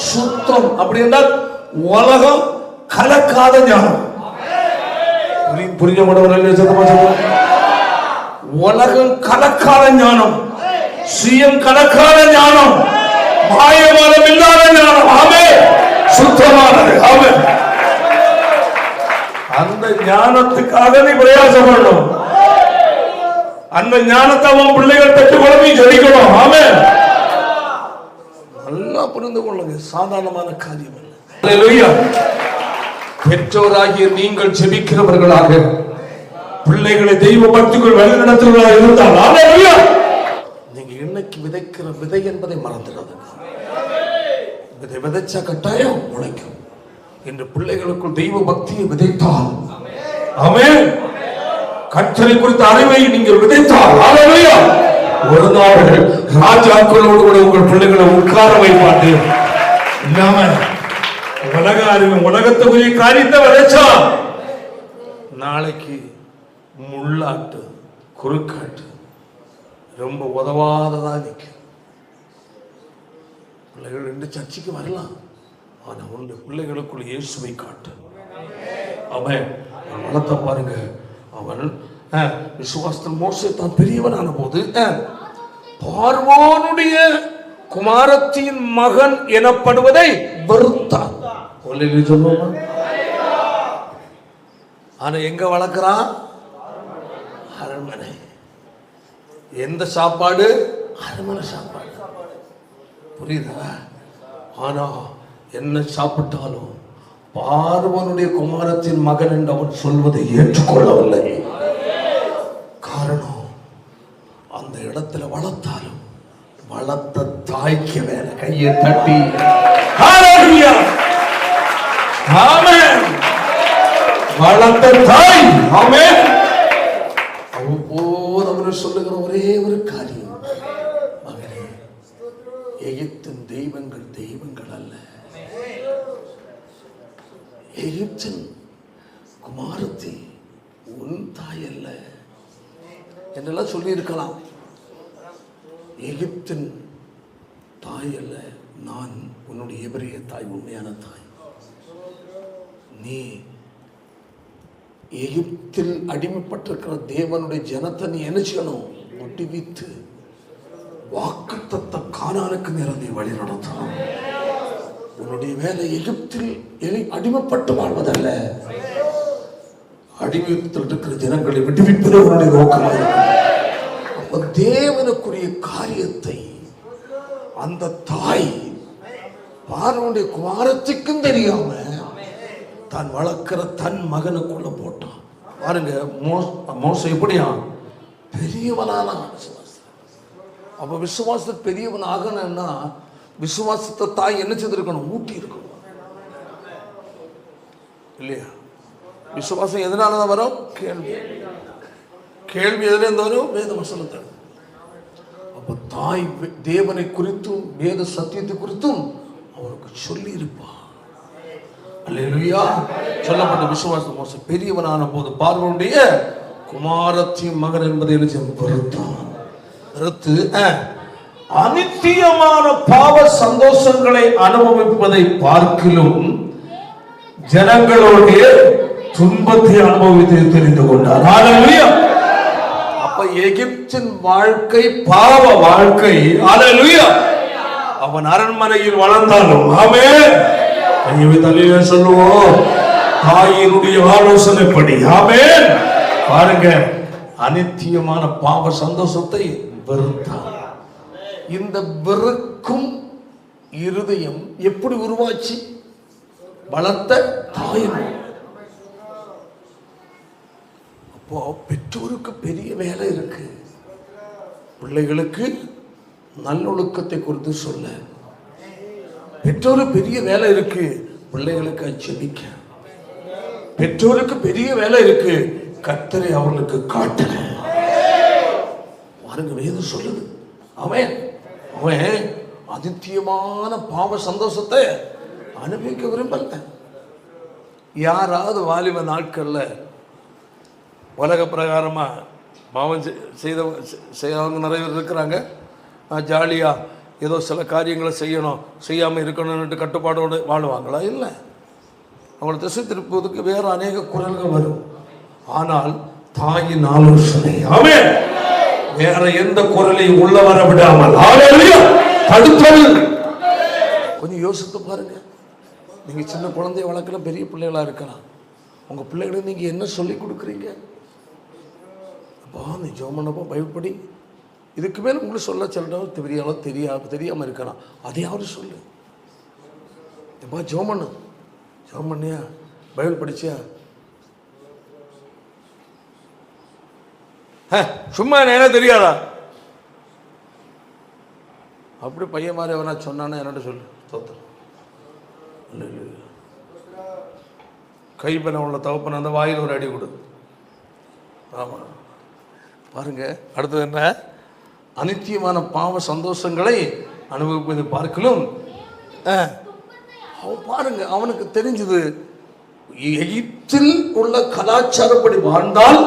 சுத்தம். அப்படி என்றால் உலகம் கலக்காத ஞானம். புரிஞ்ச மாட்டவர்கள் சத்தமா சொல்லுங்க. உலகம் கலக்காத ஞானம், சுயம் கலக்காத ஞானம், மாயமானம் இல்லாத ஞானம். ஆமென். சுத்தமானது. ஆமென். அந்த ஞானத்துக்காக நீ பிரயாசப்படணும். அந்த ஞானத்தை உன் பிள்ளைகள் பெற்றுக்கொள்ள நீ ஜெபிக்கணும். ஆமென். நல்லா புரிந்து கொள்ளுங்க. சாதாரணமான காரியம் அல்ல. அல்லேலூயா. பெற்றோராகிய நீங்கள் ஜெபிக்கிறவர்களாக பிள்ளைகளை தெய்வ பக்திக்குள் வழிநடத்துவதாக இருந்தால், அல்லேலூயா, நீங்க இன்னைக்கு விதைக்கிற விதை என்பதை மறந்துடாதீங்க. விதை விதைச்சா கட்டாயம் உழைக்கும். என்று பிள்ளைகளுக்குள் தெய்வ பக்தியை விதைத்தால், ஆமென், கர்த்தரை குறித்த அறிவை நீங்கள் விதைத்தால், அல்லேலூயா, ஒரு நாள் ராஜாக்களோடு கூட உங்கள் பிள்ளைகளை உட்கார வைப்பாட்டு. இல்லாம உலக அறிவு, உலகத்துக்குரிய காரியத்தை விதைச்சா நாளைக்கு முள்ளாட்டு, குறுக்காட்டு ரொம்ப உதவாததா நிற்கும். பிள்ளைகள் ரெண்டு சர்ச்சைக்கு வரலாம், ஆனா உன்னுடைய பிள்ளைகளுக்குள்ள இயேசுவை காட்டு. அவன் வளர்த்த பாருங்க. அவன் விசுவாசத்தில் மோசே தான் பெரியவனான போது பார்வோனுடைய குமாரத்தின் மகன் எனப்படுவதை வெறுத்தான். சொல்லுவோமா? ஆனா எங்க வளர்க்கிறான்? அரண்மனை. எந்த சாப்பாடு? அரண்மனை சாப்பாடு. புரியுதா? ஆனா என்ன சாப்பிட்டாலும் பார்வனுடைய குமாரத்தின் மகன் என்று அவன் சொல்வதை ஏற்றுக்கொள்ளவில்லை. காரணம், அந்த இடத்துல வளர்த்தாலும் வளர்த்த தாய்க்கு மேல கையை தட்டி, ஹல்லேலூயா, ஆமென், வளர்த்த தாய், ஆமென், அவ்வப்போது அவன் சொல்லுகிற ஒரே ஒரு காரியம், மகனே, எகிப்தின் தெய்வங்கள் தெய்வங்கள் அல்ல, எகிப்தின் குமாரத்தி உன் தாய் அல்ல என்றெல்லாம் சொல்லி இருக்கலாம். எகிப்தின் தாய் அல்ல, நான் உன்னுடைய எபிரிய தாய், உண்மையான தாய். நீ எகிப்தில் அடிமைப்பட்டிருக்கிற தேவனுடைய ஜனத்தை நீ என்ன செய்யணும்? விடுவித்து வாக்குத்தத்த கானானுக்கு நேரத்தை வழி நடத்தணும். உன்னுடைய வேலை எகிப்தில் அடிமைப்பட்டு வாழ்வதல்ல, அடிமைத்தில் இருக்கிற ஜனங்களை விடுவிப்பது உன்னுடைய நோக்கமாக இருக்கும். தேவனுக்குரிய காரியத்தை அந்த தாய் பார்வனுடைய குமாரத்துக்கும் தெரியாம தான் வளர்க்கிற தன் மகனுக்குள்ள போட்டான். பாருங்க, மோசே எப்படியா பெரியவனான அப்ப விசுவாசத்தை பெரியவன் ஆகணும்னா விசுவாசத்தை தாய் என்ன செய்திருக்கணும்? ஊட்டி இருக்கணும் இல்லையா? விசுவாசம் எதனாலதான் வரும்? கேள்வி. கேள்வி எதுல இருந்து வரும்? வேத வசனத்தை. அப்ப தாய் தேவனை குறித்தும் வேத சத்தியத்தை குறித்தும் அவருக்கு சொல்லி இருப்பா. அல்லேலூயா. சொல்லப்பட்ட விசுவாசம் மோசே பெரியவனான போது பார்வனுடைய குமாரத்தின் மகன் என்பதை வெறுத்தான். வெறுத்து அநித்தியமான பாவ சந்தோஷங்களை அனுபவிப்பதை பார்க்கிலும் ஜனங்களோடு துன்பத்தை அனுபவித்து தெரிந்து கொண்டார். அல்லேலூயா. அப்ப எகிப்தின் வாழ்க்கை பாவ வாழ்க்கை. அல்லேலூயா. அவன் அரண்மனையில் வளர்ந்தாலும், ஆமென், தலையில சொல்லுவோம், தாயினுடைய ஆலோசனைப்படி, ஆமென். பாருங்க, அநித்தியமான பாவ சந்தோஷத்தை வெறுத்தான். இந்த வெறுக்கும் இருதயம் எப்படி உருவாச்சு? வளர்த்த தாயின். அப்போ பெற்றோருக்கு பெரிய வேலை இருக்கு. பிள்ளைகளுக்கு நல்லொழுக்கத்தை குறித்து சொல்ல பெற்றோருக்கு பெரிய வேலை இருக்கு. பிள்ளைகளுக்கு ஜெபிக்க பெற்றோருக்கு பெரிய வேலை இருக்கு. கர்த்தரை அவர்களுக்கு காட்டுற. பாருங்க, வேதம் சொல்லுது, அவன் அதித்தியமான பாவ சந்தோஷத்தை அனுபவிக்க விரும்பல. யாராவது வாலிப நாட்களில் உலக பிரகாரமாக பாவம் செய்தவங்க நிறைய பேர் இருக்கிறாங்க. ஜாலியாக ஏதோ சில காரியங்களை செய்யணும், செய்யாமல் இருக்கணும்னுட்டு கட்டுப்பாடோடு வாழ்வாங்களா? இல்லை. அவங்களை திசை திருப்புவதற்கு வேறு அநேக குரல்கள் வரும். ஆனால் தாயின் ஆலோசனை வேற எந்த குரலையும் உள்ள வர விடாமல் தடுத்தது. கொஞ்சம் யோசித்து பாருங்க. நீங்க சின்ன குழந்தைய வளர்க்கலாம், பெரிய பிள்ளைகளா இருக்கலாம். உங்க பிள்ளைகளுக்கு நீங்க என்ன சொல்லி கொடுக்குறீங்க? அப்பா நீ ஜோமனப்போ பயப்படி, இதுக்கு மேல உங்களுக்கு சொல்ல சொல்றோம் தெரியாம இருக்கலாம். அதையாவது சொல்லு. எப்பா ஜோமனு ஜோமன்னியா பைபிள் படிச்சியா? சும்மா என்ன தெரியாதா? அப்படி பையன் மாதிரி எவனா சொன்னானே என்னட்ட சொல்லு. தோத்தம் இல்லை இல்லை கைப்பன உள்ள தவப்பன அந்த வாயில் ஒரு அடி கொடு. ஆமாம் பாருங்க. அடுத்தது என்ன? அனித்தியமான பாவ சந்தோஷங்களை அனுபவிப்பது பார்க்கலும் பாருங்க. அவனுக்கு தெரிஞ்சது எகிப்தில் உள்ள கலாச்சாரப்படி வாழ்ந்தால்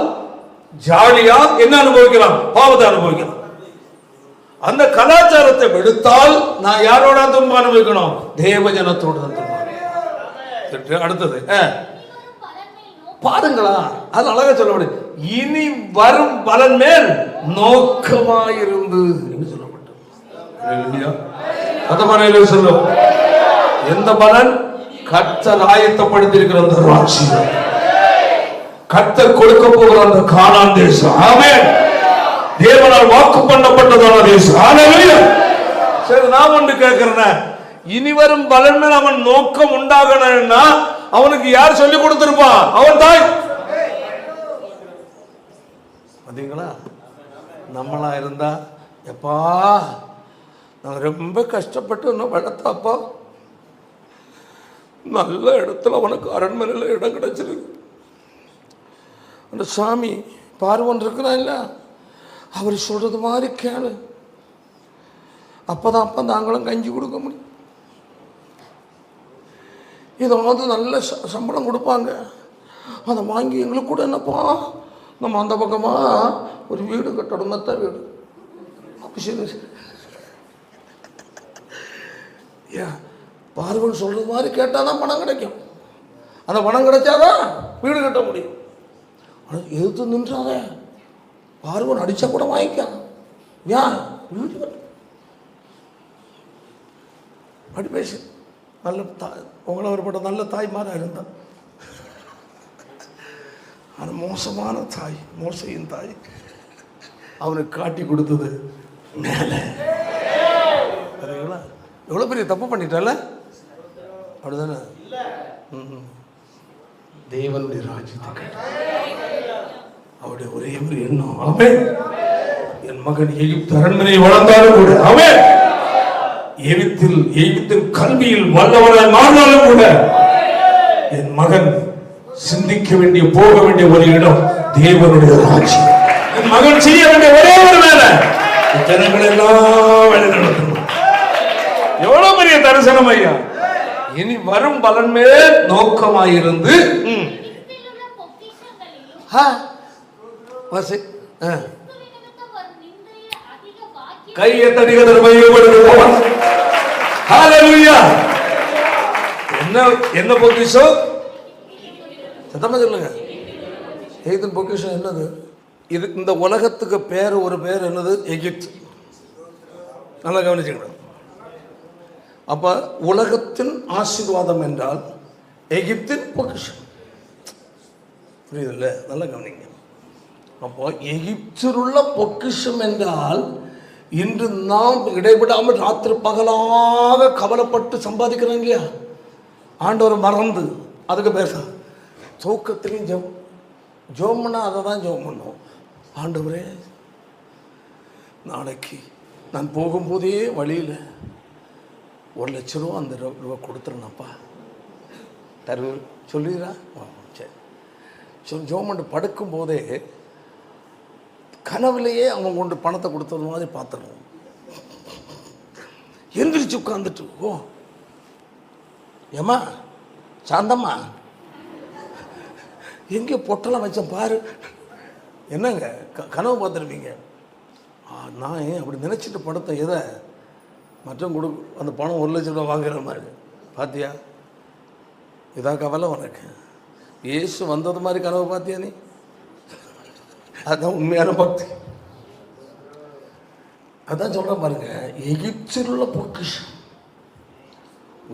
ஜாலியா என்ன அனுபவிக்கலாம்? பாவத்தை அனுபவிக்கலாம். அந்த கலாச்சாரத்தை விடுத்தால் நான் யாரோட துன்பம் அனுபவிக்கணும்? தேவஜனத்தோடு தான் துன்பம். அடுத்தது பாருங்களா, அது அழகா சொல்லப்படு. இனி வரும் பலன் மேல் நோக்கமாயிருந்து சொல்லப்பட்டது. சொல்லும் எந்த பலன்? கர்த்தர் ஆயத்தப்படுத்தி அந்த ராஜ்யம், கர்த்தர் கொடுக்க போகிற அந்த கானான் தேசம். ஆமென். தேவனால் வாக்கு பண்ணப்பட்டதான தேசம். ஹல்லேலூயா. சரி, நான் ஒன்று கேட்கிறேன். இனி வரும் பலன் மேல் அவன் நோக்கம் உண்டாகணும்னா அவனுக்கு யார் சொல்லி கொடுத்திருப்பான்? அவன் தாய். பாத்தீங்களா? நம்மளா இருந்தா எப்பா நான் ரொம்ப கஷ்டப்பட்டு இன்னும் வளர்த்தாப்பா, நல்ல இடத்துல அவனுக்கு அரண்மனையில் இடம் கிடைச்சிருக்கு. அந்த சாமி பார்வன் இருக்கிறான் இல்ல, அவர் சொல்றது மாதிரி கேளு, அப்பதான் அப்பா நாங்களும் கஞ்சி கொடுக்க முடியும். இதை நல்ல சம்பளம் கொடுப்பாங்க, அதை வாங்கி எங்களுக்கு கூட என்னப்பா நம்ம அந்த பக்கமா ஒரு வீடு கட்டணும், மெத்த வீடு. பார்வன் சொல்றது மாதிரி கேட்டாதான் பணம் கிடைக்கும். அந்த பணம் கிடைச்சாதான் வீடு கட்ட முடியும். எதிர்த்து நின்றாத பார்வன் அடிச்சா கூட வாங்கிக்க. ஏன் வீடு கட்ட அப்படி பேசு. நல்ல உங்களை ஒருப்பட்ட நல்ல தாய்மாராக இருந்தான். அது மோசமான தாய், மோசையின் தாய் அவனுக்கு காட்டி கொடுத்தது மேலே. எவ்வளோ பெரிய தப்பு பண்ணிட்டால, அப்படிதானே? தேவனுடைய ராஜ்யத்தை அவருடைய ஒரே ஒரு எண்ணம், ஆமென், என் மகன் எகிப்து அரண்மனை வளர்ந்தாலும் கூட, ஆமென், எகிப்தின் கல்வியில் வல்லவராய் மாறினாலும் கூட என் மகன் சிந்திக்க வேண்டிய போக வேண்டிய ஒரு இடம் தேவனுடைய ராஜ்யம். என் மகன் செய்ய வேண்டிய ஒரே ஒரு வேலை ஜனங்கள் எல்லாம் வழி நடத்தணும். எவ்வளவு பெரிய தரிசனம் ஐயா! இனி வரும் பலன் மேல் நோக்கமாயிருந்து கையை என்ன பொக்கிஷம்? சத்தமா சொல்லுங்க. எகிப்தின் பொக்கிஷம் என்னது? இது இந்த உலகத்துக்கு பேர், ஒரு பேர் என்னது? எகிப்து. நல்லா கவனிச்சுக்கணும். அப்ப உலகத்தின் ஆசீர்வாதம் என்றால் எகிப்தின் பொக்கிஷம். புரியுதுல்ல? நல்லா கவனிங்க. அப்போ எகிப்தில் உள்ள பொக்கிஷம் என்றால் இன்று நாம் இடைவிடாமல் ராத்திரி பகலாக கவலைப்பட்டு சம்பாதிக்கிறோம் இல்லையா? ஆண்டவர் மறந்து அதுக்கு பேச தூக்கத்திலையும் ஜோம்னா அதை தான் ஜோம் பண்ணோம். ஆண்டவரே, நாளைக்கு நான் போகும்போதே வழியில் 1,00,000 ரூபா அந்த ரூபா கொடுத்துருனப்பா தரு சொல்லிடுறா. சரி, ஜோமண்டு படுக்கும் போதே கனவுலையே அவங்க கொண்டு பணத்தை கொடுத்தது மாதிரி பார்த்துருவோம். எந்திரிச்சு உட்காந்துட்டு, ஓ ஏம்மா சாந்தம்மா எங்கே பொட்டெல்லாம் வச்சேன் பாரு. என்னங்க கனவு பார்த்துருப்பீங்க. நான் ஏன் அப்படி நினச்சிட்டு படுத்தேன், எதை மற்றவங்க அந்த பணம் 1 லட்சம் ரூபா வாங்குற மாதிரி. பார்த்தியா, இதான் கவலை உனக்கு. இயேசு வந்தது மாதிரி கனவு பார்த்தியா நீ? அதுதான் உண்மையான பக்தி. அதான் சொல்கிறேன் பாருங்க, எகிப்திலுள்ள பொக்கிஷம்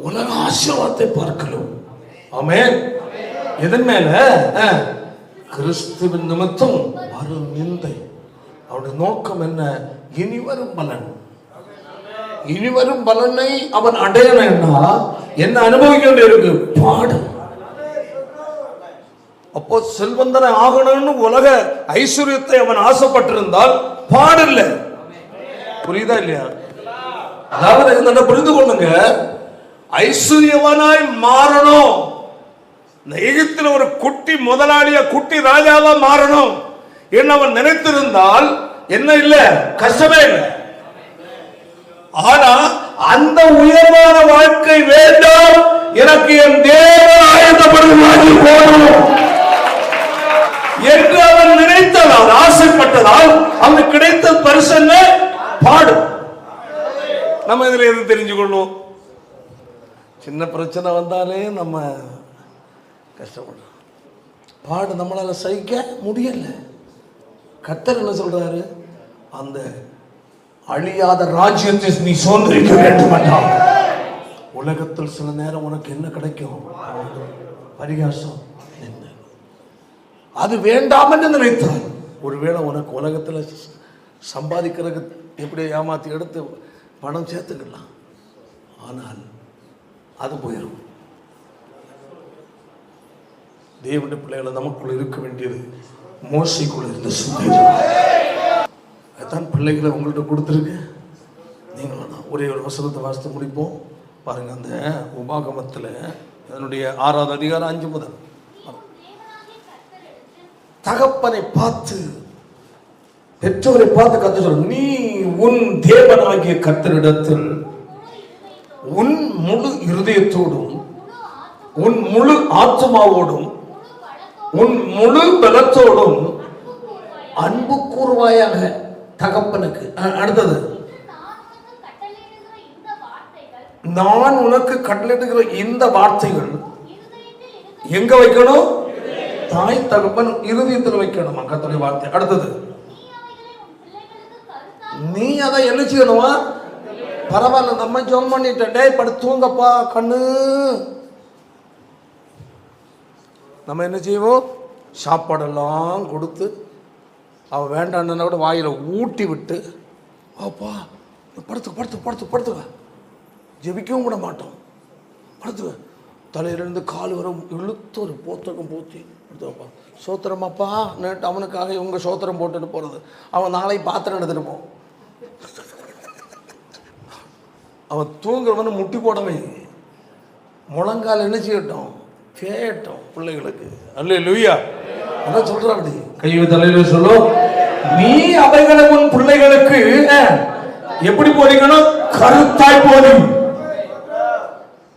உலக ஆசீர்வாதத்தை பார்க்கலாம். ஆமென். எதன் மேல? கிறிஸ்துவின் நிமித்தம் வரும் நிந்தை. அவருடைய நோக்கம் என்ன? இனிவரும் பலன். இனிவரும் பலனை அவன் அடையணும்னா என்ன அனுபவிக்க வேண்டியிருக்கு? பாடு. அப்போ செல்வந்தனை ஆகணும்னு உலக ஐஸ்வர்யத்தை அவன் ஆசைப்பட்டிருந்தால் பாடில்ல. புரியுதா இல்லையா? அதாவது என்ன புரிந்து கொள்ளுங்க, ஐஸ்வர்யவானாய் மாறணும். இந்த எகிப்தில ஒரு குட்டி முதலாளியா, குட்டி ராஜாவா மாறணும் என்ன அவன் நினைத்திருந்தால் என்ன இல்ல, கஷ்டமே இல்லை. ஆனா அந்த உயர்வான வாழ்க்கை வேண்டாம், எனக்கு என் தேவன் ஆயத்தப்படுவது போதும் என்று அவன் நினைத்ததால், ஆசைப்பட்டதால் அவனுக்கு கிடைத்த பரிசு என்ன? பாடு. நம்ம இதுல எது தெரிஞ்சுக்கணும்? சின்ன பிரச்சனை வந்தாலே நம்ம கஷ்டப்படுறோம். பாடு நம்மளால சகிக்க முடியல. கர்த்தர் என்ன சொல்றாரு? அந்த அழியாத ராஜ்யத்தை நீ சுதந்திரிக்க வேண்டும் என்றால் உலகத்தில் சில நேரம் உனக்கு என்ன கிடைக்கும்? பரிகாசம். அது வேண்டாம் என்று நினைத்தால் ஒருவேளை உனக்கு உலகத்தில் சம்பாதிக்கிறதுக்கு எப்படி ஏமாத்தி எடுத்து பணம் சேர்த்துக்கலாம், ஆனால் அது போயிடும். தேவனுடைய பிள்ளைகளை நமக்குள்ள இருக்க வேண்டியது மோசைக்குள்ள இருந்த சுந்தரம். அதுதான் பிள்ளைகளை உங்கள்கிட்ட கொடுத்துருக்கு. நீங்களும் தான் ஒரே ஒரு வசனத்தை வாசித்து முடிப்போம் பாருங்க. அந்த உபாகமத்தில் அதனுடைய 6வது அதிகாரம் 5 முதல். தகப்பனை பார்த்து, பெற்றோரை பார்த்து கர்த்தர் சொல்ற, நீ உன் தேவனாகிய கர்த்தரிடத்தில் உன் முழு இருதயத்தோடும் உன் முழு ஆத்மாவோடும் உன் முழு பலத்தோடும் அன்பு கூர்வாயாக. தகப்பனுக்கு அடுத்தது, நான் உனக்கு கட்டளையிடுகிற இந்த வார்த்தைகள் எங்க வைக்கணும்? தாய் தகப்பன் இருதயத்தில் வைக்கணுமா கர்த்தருடைய வார்த்தை. அடுத்தது, நீ அதை என்ன செய்யணுமா? பரவாயில்ல, நம்ம ஜெபம் பண்ணிட்டேன், டேய் படுத்து தூங்கப்பா கண்ணு. நம்ம என்ன செய்வோம்? சாப்பாடெல்லாம் கொடுத்து அவன் வேண்டான்னு கூட வாயில ஊட்டி விட்டு, அப்பா படுத்து படுத்து படுத்து படுத்துக்க, ஜெபிக்கவும் விட மாட்டோம். படுத்துக்க, தலையிலிருந்து கால் வர இழுத்து ஒரு போத்தகம் போத்தி எடுத்துப்பா, சோத்திரமாப்பா நேற்று அவனுக்காக இவங்க சோத்திரம் போட்டுட்டு போகிறது. அவன் நாளை பாத்திரம் எடுத்துட்டு போ. அவன் தூங்குறவனு முட்டி போடவே முழங்கால் என்ன செய்யட்டும்? கேட்டோம் பிள்ளைகளுக்கு. அல்லேலூயா. அதான் சொல்றான், அப்படி கையை தலையில சொல்லும், நீ அவைகளை உன் பிள்ளைகளுக்கு எப்படி போறீங்கன்னு கருத்தாய் போதி.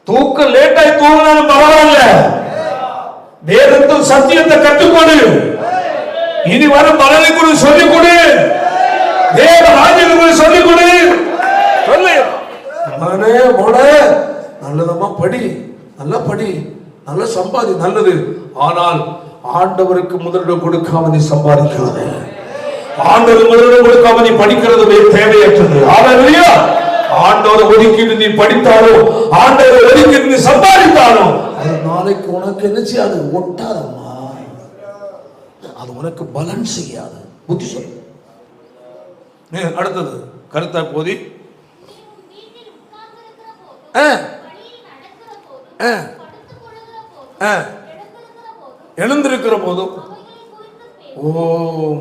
தூக்க லேட்டாய் தூங்கினாலும் பரவாயில்ல, வேதத்தில் சத்தியத்தை கற்றுக்கொடு. இனி வரும் பலனை கூட சொல்லிக் கொடு, தேவ ராஜ்யத்தை சொல்லிக் கொடு. சொல்லு மகனே, மோள நல்லதமா படி, நல்லா படி, நல்ல சம்பாதி, நல்லது. ஆனால் ஆண்டவருக்கு முதலிடம் கொடுக்காம நீ சம்பாதிக்காத. ஆண்டவர் முதலிடம் கொடுக்காம நீ படிக்கிறது தேவையற்றது. ஹல்லேலூயா. ஆண்டவர் ஒதுக்கிட்டு நீ படித்தாலும், ஆண்டவர் ஒதுக்கிட்டு நீ சம்பாதித்தாலும் அது நாளைக்கு உனக்கு என்ன செய்யாது? ஒட்டாதம்மா. அது உனக்கு பலன் செய்யாது. புத்தி சொல்லு. அடுத்தது கருத்தா போதி. எழுந்திருக்கிற போதும்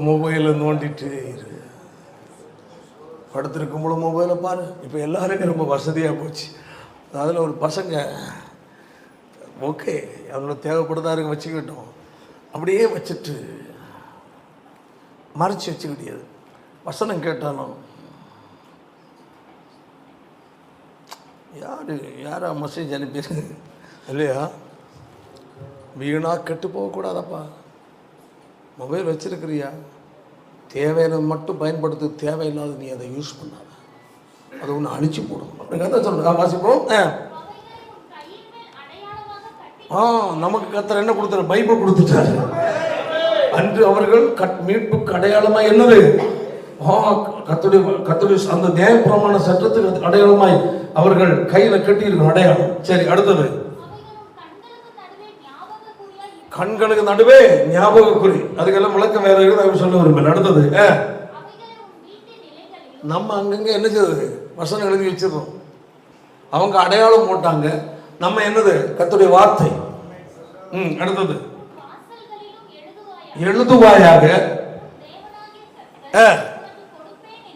மொபைல நோண்டிட்டு இரு. படுத்திருக்கும் போது மொபைலை பாரு. இப்போ எல்லாருக்கும் ரொம்ப வசதியாக போச்சு. அதில் ஒரு பசங்க ஓகே அவங்களோட தேவைப்படுதாருங்க வச்சுக்கிட்டோம், அப்படியே வச்சுட்டு மறைச்சி வச்சுக்கிட்டியது. வசனம் கேட்டாலும் யாரா மெசேஜ் அனுப்பிடு இல்லையா? வீணாக கெட்டு போகக்கூடாதப்பா. மொபைல் வச்சிருக்கிறியா? தேவையானது மட்டும் பயன்படுத்து, தேவையில்லாத நீ அதை யூஸ் பண்ணாத. அது ஒன்று அழிச்சு போடும். அப்படி சொல்லுங்க, வாசிப்போம். நமக்கு கர்த்தர் என்ன கொடுத்தாரு? பைபிள் கொடுத்துட்டாரு. அன்று அவர்கள் மீட்புக்கு அடையாளமாக என்னது? கர்த்தருடைய அந்த நியாயப்பிரமாண சட்டத்துக்கு அடையாளமாய் அவர்கள் கையில கட்டி இருக்கும் அடையாளம். சரி, அடுத்தது கண்களுக்கு நடுவே ஞாபக குறி. அதுக்கெல்லாம் விளக்கம் வேற இருக்குது, சொல்ல விரும்பல. அடுத்தது நம்ம அங்கங்க என்ன செய்யுது? வசனம் எழுதி வச்சிருக்கோம். அவங்க அடையாளம் போட்டாங்க, நம்ம என்னது? கர்த்தருடைய வார்த்தை. அடுத்தது எழுதுவாயாக.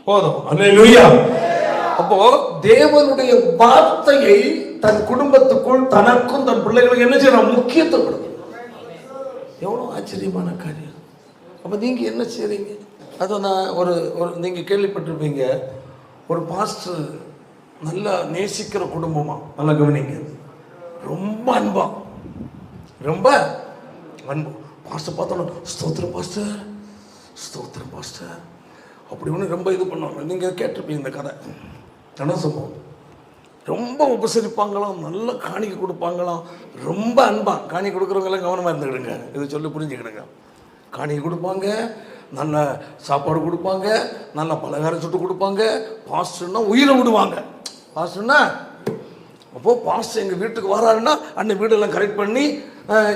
போதும். அல்லேலூயா. அப்போ தேவனுடைய வார்த்தையை தன் குடும்பத்துக்குள் தனக்கும் தன் பிள்ளைகளுக்கு என்ன செய்யணும்? முக்கியத்துவம் கொடுக்கணும். எவ்வளோ ஆச்சரியமான காரியம். அப்போ நீங்கள் என்ன செய்றீங்க? அதை நான் ஒரு நீங்கள் கேள்விப்பட்டிருப்பீங்க, ஒரு பாஸ்டர் நல்லா நேசிக்கிற குடும்பமா, நல்லா கவனிங்க, ரொம்ப அன்பா, ரொம்ப அன்பு. பாஸ்டர் பார்த்தோம், ஸ்தோத்திரம் பாஸ்டர், ஸ்தோத்திரம் பாஸ்டர் அப்படி ஒன்று ரொம்ப இது பண்ணுவாங்க. நீங்கள் கேட்டிருப்பீங்க இந்த கதை. என்ன சம்பவம்? ரொம்ப உபசரிப்பாங்களாம், நல்ல காணிக்கை கொடுப்பாங்களாம், ரொம்ப அன்பா. காணிக்கை கொடுக்குறவங்களாம் கவனமாக இருந்துக்கிடுங்க, இதை சொல்லி புரிஞ்சுக்கிடுங்க. காணிக்கை கொடுப்பாங்க, நல்ல சாப்பாடு கொடுப்பாங்க, நல்ல பலகாரம் சுட்டு கொடுப்பாங்க. பாஸ்டர்னா உயிரை விடுவாங்க. பாஸ்டர்னா அப்போது பாஸ்டர் எங்கள் வீட்டுக்கு வராருன்னா அன்னை வீடெல்லாம் கரெக்ட் பண்ணி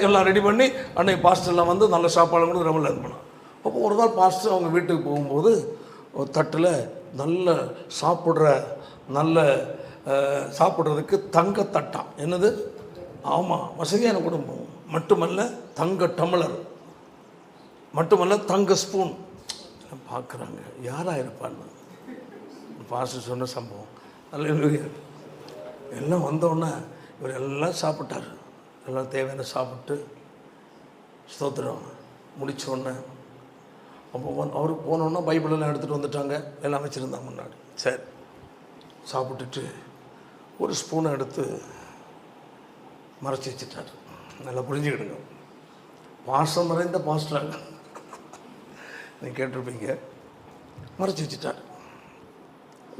எல்லாம் ரெடி பண்ணி அன்னை பாஸ்டர்லாம் வந்து நல்ல சாப்பாடு கூட ரொம்ப இது பண்ணோம். அப்போ ஒரு நாள் பாஸ்டர் அவங்க வீட்டுக்கு போகும்போது ஒரு தட்டில் நல்ல சாப்பிட்றதுக்கு தங்க தட்டான். என்னது? ஆமாம், வசதியான குடும்பம். மட்டுமல்ல தங்க டம்ளர், மட்டுமல்ல தங்க ஸ்பூன். பார்க்குறாங்க, யாராக இருப்பான்னு. பாஸ்டர் சொன்ன சம்பவம். அல்லேலூயா. எல்லாம் வந்தோடனே இவர் எல்லாம் சாப்பிட்டார். எல்லாம் தேவையான சாப்பிட்டு ஸ்தோத்திரம் முடித்தோடனே அப்போ அவருக்கு போனோன்னா பைபிளெல்லாம் எடுத்துகிட்டு வந்துட்டாங்க, எல்லாம் வச்சுருந்தாங்க முன்னாடி. சரி, சாப்பிட்டுட்டு ஒரு ஸ்பூனை எடுத்து மறைச்சி வச்சுட்டார். நல்லா புரிஞ்சுக்கிடுங்க, பாசம் நிறைந்த பாஸ்டராக நீங்கள் கேட்டிருப்பீங்க. மறைச்சி வச்சுட்டார்.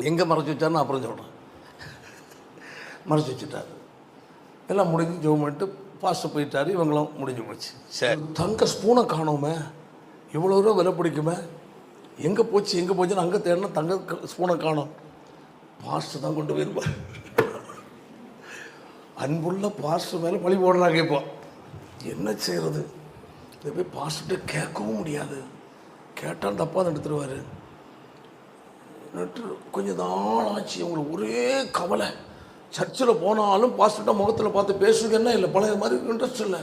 எங்கே மறைச்சி வச்சார்னு அப்புறம் சொல்கிறேன். மறைச்சி வச்சுட்டார். எல்லாம் முடிஞ்சு ஜெபம் பண்ணிட்டு பாஸ்டர் போயிட்டார். இவங்களும் முடிஞ்சு போச்சு. சரி, தங்க ஸ்பூனை காணோமே, இவ்வளோ ரூபா விலை பிடிக்குமே, எங்கே போச்சுன்னு அங்கே தேடினா தங்க ஸ்பூனை காணோம். பாஸ்டர் தான் கொண்டு போயிருப்பார். அன்புள்ள பாஸ்டர் மேலே பழி போடுறாங்க. இப்போ என்ன செய்கிறது? இதை போய் பாஸ்டர்கிட்ட கேட்கவும் முடியாது, கேட்டால் தப்பாக தான் எடுத்துருவார். கொஞ்சம் நாள் ஆச்சு, அவங்களுக்கு ஒரே கவலை. சர்ச்சில் போனாலும் பாஸ்டர்கிட்ட முகத்தில் பார்த்து பேசுங்கன்னா இல்லை, பழைய மாதிரி இன்ட்ரெஸ்ட் இல்லை.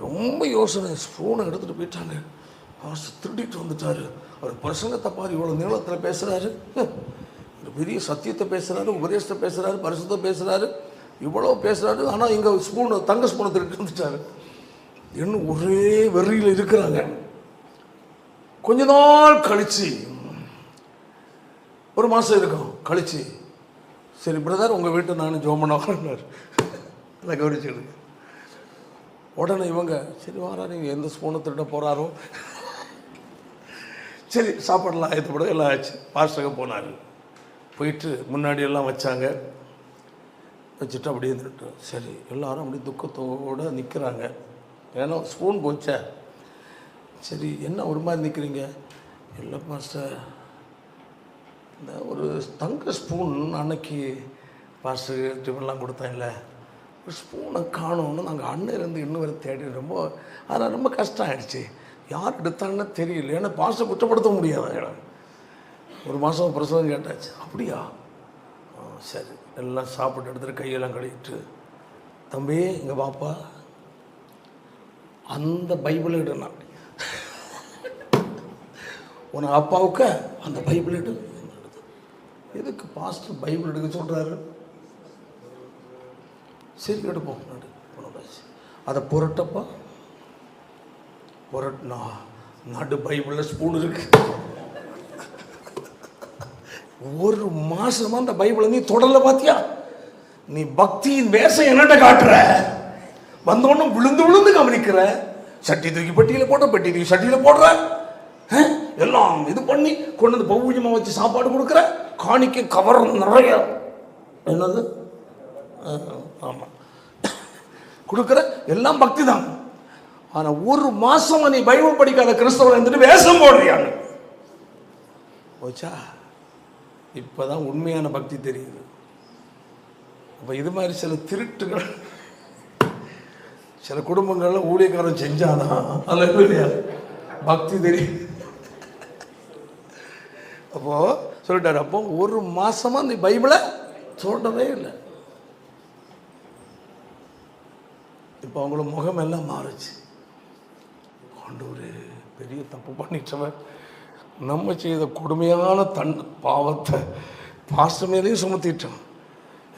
ரொம்ப யோசனை. ஸ்பூனை எடுத்துகிட்டு போயிட்டாங்க. பாஸ்டர் திருடிட்டு வந்துட்டார். அவர் பிரசங்கத்தை பாரு, இவ்வளோ நீளத்தில் பேசுகிறாரு, ஒரு பெரிய சத்தியத்தை பேசுகிறாரு, உபதேசத்தை பேசுகிறாரு, பரிசுத்தை பேசுகிறாரு, இவ்வளோ பேசுகிறாரு. ஆனால் இங்கே தங்க ஸ்பூனை திருட்டு வந்துட்டார். இன்னும் ஒரே வெறியில் இருக்கிறாங்க. கொஞ்ச நாள் கழிச்சு, ஒரு மாதம் இருக்கும் கழிச்சு, சரி பிரதர் உங்கள் வீட்டை நான் ஜோம் பண்ண வரேன்னார். அதை கவனிச்சுடுங்க. உடனே இவங்க சரி வாரா, நீங்கள் எந்த ஸ்பூனை திருட போகிறாரோ, சரி சாப்பாடெல்லாம் ஆயத்தப்பட எல்லாம் ஆச்சு. பாஸ்டருக்கு போனார். போயிட்டு முன்னாடி எல்லாம் வச்சாங்க. வச்சுட்டு அப்படியே இருந்துட்டு சரி எல்லாரும் அப்படி துக்கத்தோடு நிற்கிறாங்க. ஏன்னா ஸ்பூன் போச்சா. சரி என்ன ஒரு மாதிரி நிற்கிறீங்க? இல்லை பாஸ்டர், இந்த ஒரு தங்க ஸ்பூன் அன்னைக்கு பாஸ்டர் டிஃபன்லாம் கொடுத்தாங்கல்ல, ஒரு ஸ்பூனை காணோன்னு நாங்கள் அண்ணன் இருந்து இன்னும் வரை தேடி அதனால் ரொம்ப கஷ்டம் ஆகிடுச்சு. யார் எடுத்தாங்கன்னு தெரியல. ஏன்னா பாஸ்டர் குற்றப்படுத்த முடியாது. ஒரு மாதம் பிரசவம் கேட்டாச்சு. அப்படியா? சரி எல்லாம் சாப்பிட்டு எடுத்துகிட்டு கையெல்லாம் கழுவிட்டு, தம்பி இங்கே பாப்பா, அந்த பைபிள் எடுனா, உனக்கு அப்பாவுக்கு அந்த பைபிள் எடு. எதுக்கு பாஸ்டர் பைபிள் எடுக்க சொல்கிறாரு? சரி எடுப்போம். அதை புரட்டப்பா. புரட்டினா நடு பைபிளில் ஸ்பூன் இருக்கு. ஒரு மாசமா அந்த பைபிளை நீ தொடரல பார்த்தியா? நீ பக்தியின் வேஷம் என்னட்ட காட்டுற, வந்தோன்னு விழுந்து விழுந்து கவனிக்கிற, சட்டி தூக்கி பெட்டியில போடுற, பெட்டி தூக்கி சட்டியில போடுற, எல்லாம் இது பண்ணி கொண்டு வந்து பௌஜமா வச்சு சாப்பாடு கொடுக்குற, காணிக்க கவர் நிறைய என்னது ஆமா கொடுக்குற, எல்லாம் பக்தி தான். ஆனா ஒரு மாசம் நீ பைபிள் படிக்காத கிறிஸ்தவன் இருந்துட்டு வேஷம் போடுறியான்னு போச்சா. இப்பதான் உண்மையான பக்தி தெரியுது. அப்ப இது மாதிரி சில திருட்டுகள் சில குடும்பங்கள்ல ஊழியக்காரன் செஞ்சாதான் அல்ல பக்தி தெரியும். அப்போ சொல்லிட்டாரு, அப்போ ஒரு மாசமா நீ பைபிளை சொல்றதே இல்லை. இப்போ அவங்களோட முகம் எல்லாம் மாறுச்சு. ஆண்டவரே, பெரிய தப்பு பண்ணிட்டவன், நம்ம செய்த கொடுமையான பாவத்தை பாஸ்டர் மேலேயும் சுமத்திட்டோம்.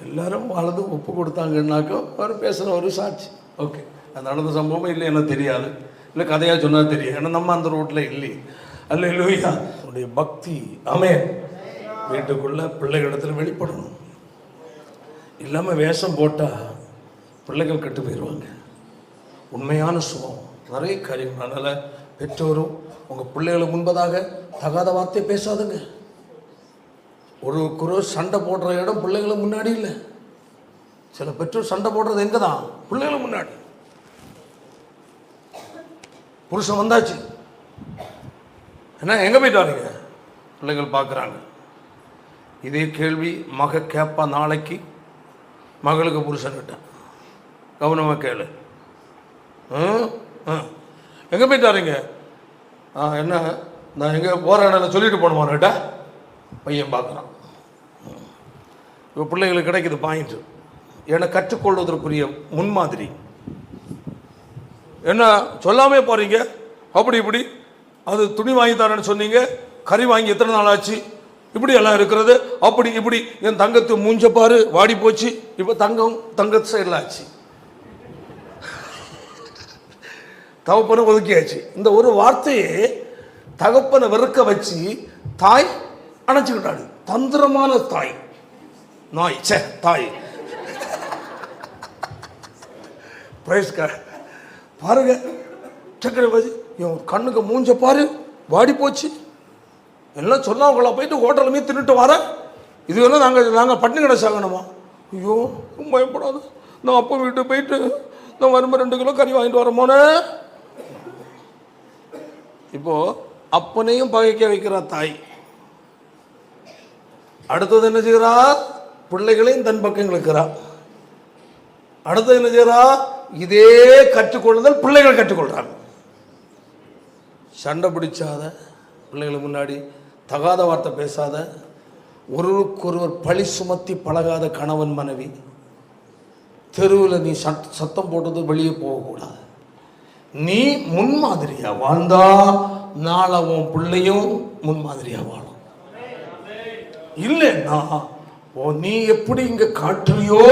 எல்லாரும் வலது ஒப்பு கொடுத்தாங்கன்னாக்கோ அவர் பேசுகிற ஒரு சாட்சி. ஓகே, அது நடந்த சம்பவம் இல்லை எனக்கு தெரியாது, இல்லை கதையாக சொன்னால் தெரியும், ஏன்னா நம்ம அந்த ரோட்டில் இல்லை. அல்லேலூயா. உன்னுடைய பக்தி ஆமென் வீட்டுக்குள்ள பிள்ளைகளிடத்தில் வெளிப்படணும். இல்லாமல் வேஷம் போட்டால் பிள்ளைகள் கெட்டு போயிடுவாங்க. உண்மையான சுகம் நிறைய காரியம். அதனால் பெற்றோரும் உங்கள் பிள்ளைகளுக்கு முன்பதாக தகாத வார்த்தையை பேசாதுங்க. ஒரு சண்டை போடுற இடம் பிள்ளைகளுக்கு முன்னாடி இல்லை. சில பெற்றோர் சண்டை போடுறது எங்கே தான்? பிள்ளைகளுக்கு முன்னாடி. புருஷன் வந்தாச்சு, என்ன எங்கே போயிட்டு வரீங்க? பிள்ளைகள் பார்க்குறாங்க. இதே கேள்வி மக கேட்பா நாளைக்கு மகளுக்கு புருஷன்கிட்ட. கவனமாக கேளு. எங்கே போயிட்டு வரீங்க? என்ன நான் எங்கே போகிற இடம் சொல்லிட்டு போகணுமான்னுட்ட பையன் பார்க்குறான். இப்போ பிள்ளைகளுக்கு கிடைக்குது பாயிண்ட். ஏன்னா கற்றுக்கொள்வதற்குரிய முன்மாதிரி. என்ன சொல்லாமே போகிறீங்க, அப்படி இப்படி, அது துணி வாங்கி தரேன்னு சொன்னீங்க, கறி வாங்கி எத்தனை நாள் ஆச்சு, இப்படி எல்லாம் இருக்கிறது, அப்படி இப்படி. என் தங்கத்து மூஞ்ச பாரு, வாடி போச்சு. இப்போ தங்கத்து சைடில் ஆச்சு, தகப்பனை ஒதுக்கியாச்சு. இந்த ஒரு வார்த்தையே தகப்பனை வெறுக்க வச்சு தாய் அணைச்சிக்கிட்டாடு. தந்திரமான தாய், நாய் தாய். பாருங்க, சக்கரை பாஜி கண்ணுக்கு மூஞ்ச பாரு, வாடி போச்சு. எல்லாம் சொன்னவங்களா போயிட்டு ஹோட்டலுமே தின்னுட்டு வர. இது வேணால் நாங்கள் பட்டினி கடை சாகணுமா? ஐயோ பயப்படாது, நான் அப்போ வீட்டு போயிட்டு நான் வரும்போது 2 கிலோ கறி வாங்கிட்டு வரமோனே. இப்போ அப்பனையும் பகைக்க வைக்கிறா தாய். அடுத்தது என்ன செய்கிறா? பிள்ளைகளையும் தன் பக்கம் இழுக்கிறா. அடுத்தது என்ன செய்கிறா? இதே கற்றுக்கொள்ளுதல் பிள்ளைகள் கற்றுக்கொள்றாங்க. சண்டை பிடிச்சாத, பிள்ளைகளுக்கு முன்னாடி தகாத வார்த்தை பேசாத, ஒருவருக்கொருவர் பழி சுமத்தி பழகாத கணவன் மனைவி, தெருவில் நீ சத்தம் போட்டது வெளியே போகக்கூடாது. நீ முன்மாதிரியா வாழ்ந்தா நாளை உன் பிள்ளையும் முன்மாதிரியா வாழும். இல்லைன்னா நீ எப்படி இங்க காட்டுறியோ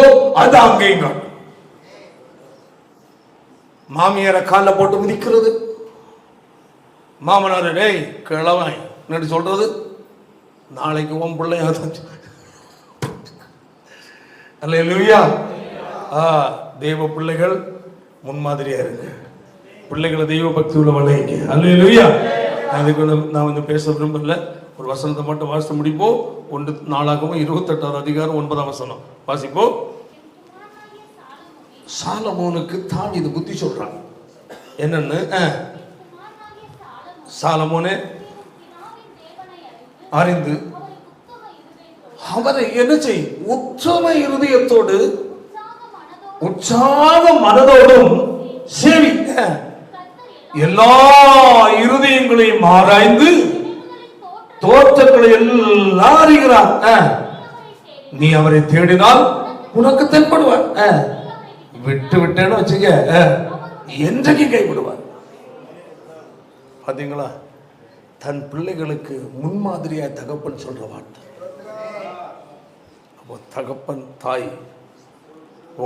அது அங்கேயும் காட்டும். மாமியாரை காலில் போட்டு மிதிக்கிறது, மாமனார் டேய் கிழவன் சொல்றது, நாளைக்கு உன் பிள்ளையா அல்லேலூயா. தெய்வ பிள்ளைகள் முன்மாதிரியா இருக்கு. பிள்ளைகளை தெய்வ பக்தி உள்ள வளைங்க. அல்லேலூயா. அதுக்கு நான் வந்து பேச விரும்பல. ஒரு வசனத்தை மட்டும் வாசித்து முடிப்போம். 1 நாளாகவும் 28வது அதிகாரம் 9ஆம் வசனம் வாசிப்போம். சாலமோனுக்கு தாவீது புத்தி சொல்றான். என்னன்னு? சாலமோனே அறிந்து அவரை என்ன செய், உத்தம இருதயத்தோடு உற்சாக மனதோடும் சேவி, எல்லா இருதயங்களையும் ஆராய்ந்து தோற்றங்களை எல்லாம் அறிகிறார். நீ அவரை தேடினால் உனக்கு தென்படுவார். விட்டு விட்டேன்னு வச்சுக்க, என்றைக்கு கைவிடுவார். பாத்தீங்களா? தன் பிள்ளைகளுக்கு முன்மாதிரியா தகப்பன் சொல்ற வார்த்தை. அப்போ தகப்பன் தாய்,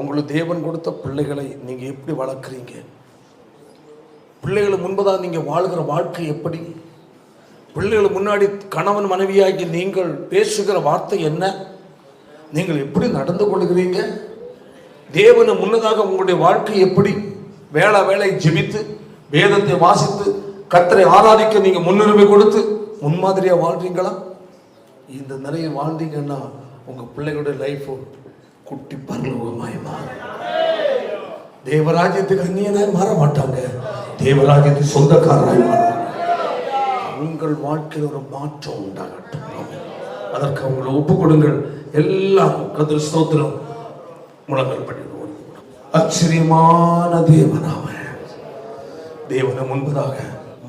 உங்களுக்கு தேவன் கொடுத்த பிள்ளைகளை நீங்க எப்படி வளர்க்குறீங்க? பிள்ளைகளுக்கு முன்பதாக நீங்க வாழ்கிற வாழ்க்கை எப்படி? பிள்ளைகளுக்கு முன்னாடி கணவன் மனைவியாகி நீங்கள் பேசுகிற வார்த்தை என்ன? நீங்கள் எப்படி நடந்து கொள்கிறீங்க? தேவனை முன்னதாக உங்களுடைய வாழ்க்கை எப்படி வேளை ஜெபித்து வேதத்தை வாசித்து கர்த்தரை ஆராதிக்க நீங்க முன்னுரிமை கொடுத்து முன்மாதிரியா வாழ்றீங்களா? இந்த நிறைய வாழ்ந்தீங்கன்னா உங்க பிள்ளைகளுடைய லைஃப் குட்டி பரலோகமாய் மாறும். தேவராஜ்யத்துக்கு அந்நியனாய் மாற மாட்டாங்க, தேவராஜ்யத்துக்கு சொந்தக்காரராய் மாறும். உங்கள் வாழ்க்கையில் ஒரு மாற்றம் உண்டாகட்டும். அதற்கு அவங்களை ஒப்பு கொடுங்கள். எல்லாம் கர்த்தர் ஸ்தோத்திரம். முழங்கல் பண்ணிடுவோம். ஆச்சரியமான தேவனாக தேவனை முன்பதாக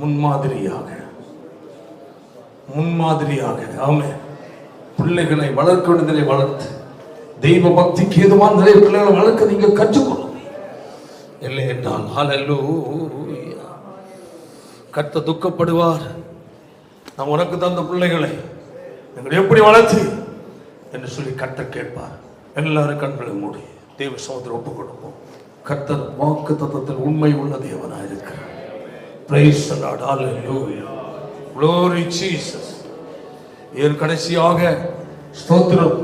முன்மாதிரியாக ஆமென் பிள்ளைகளை வளர்க்க வேண்டியதை வளர்த்து தெய்வ பக்திக்கு ஏதுவான நிறைய பிள்ளைகளை வளர்க்க நீங்க கற்றுக்கொள்ளும். இல்லை என்றால் ஹல்லேலூயா, கர்த்தர் துக்கப்படுவார். நான் உனக்கு தந்த பிள்ளைகளை நீங்கள் எப்படி வளர்த்து என்று சொல்லி கர்த்தர் கேட்பார். எல்லாரும் கண்களை மூடி தேவ சமுத்திரம் ஒப்பு கொடுப்போம். கர்த்தர் வாக்கு தத்தத்தில் உண்மை உள்ள தேவனாக இருக்கிறார். Praise the Lord. Hallelujah. Glory Jesus. ஏன் கடைசியாக ஸ்தோத்திரம்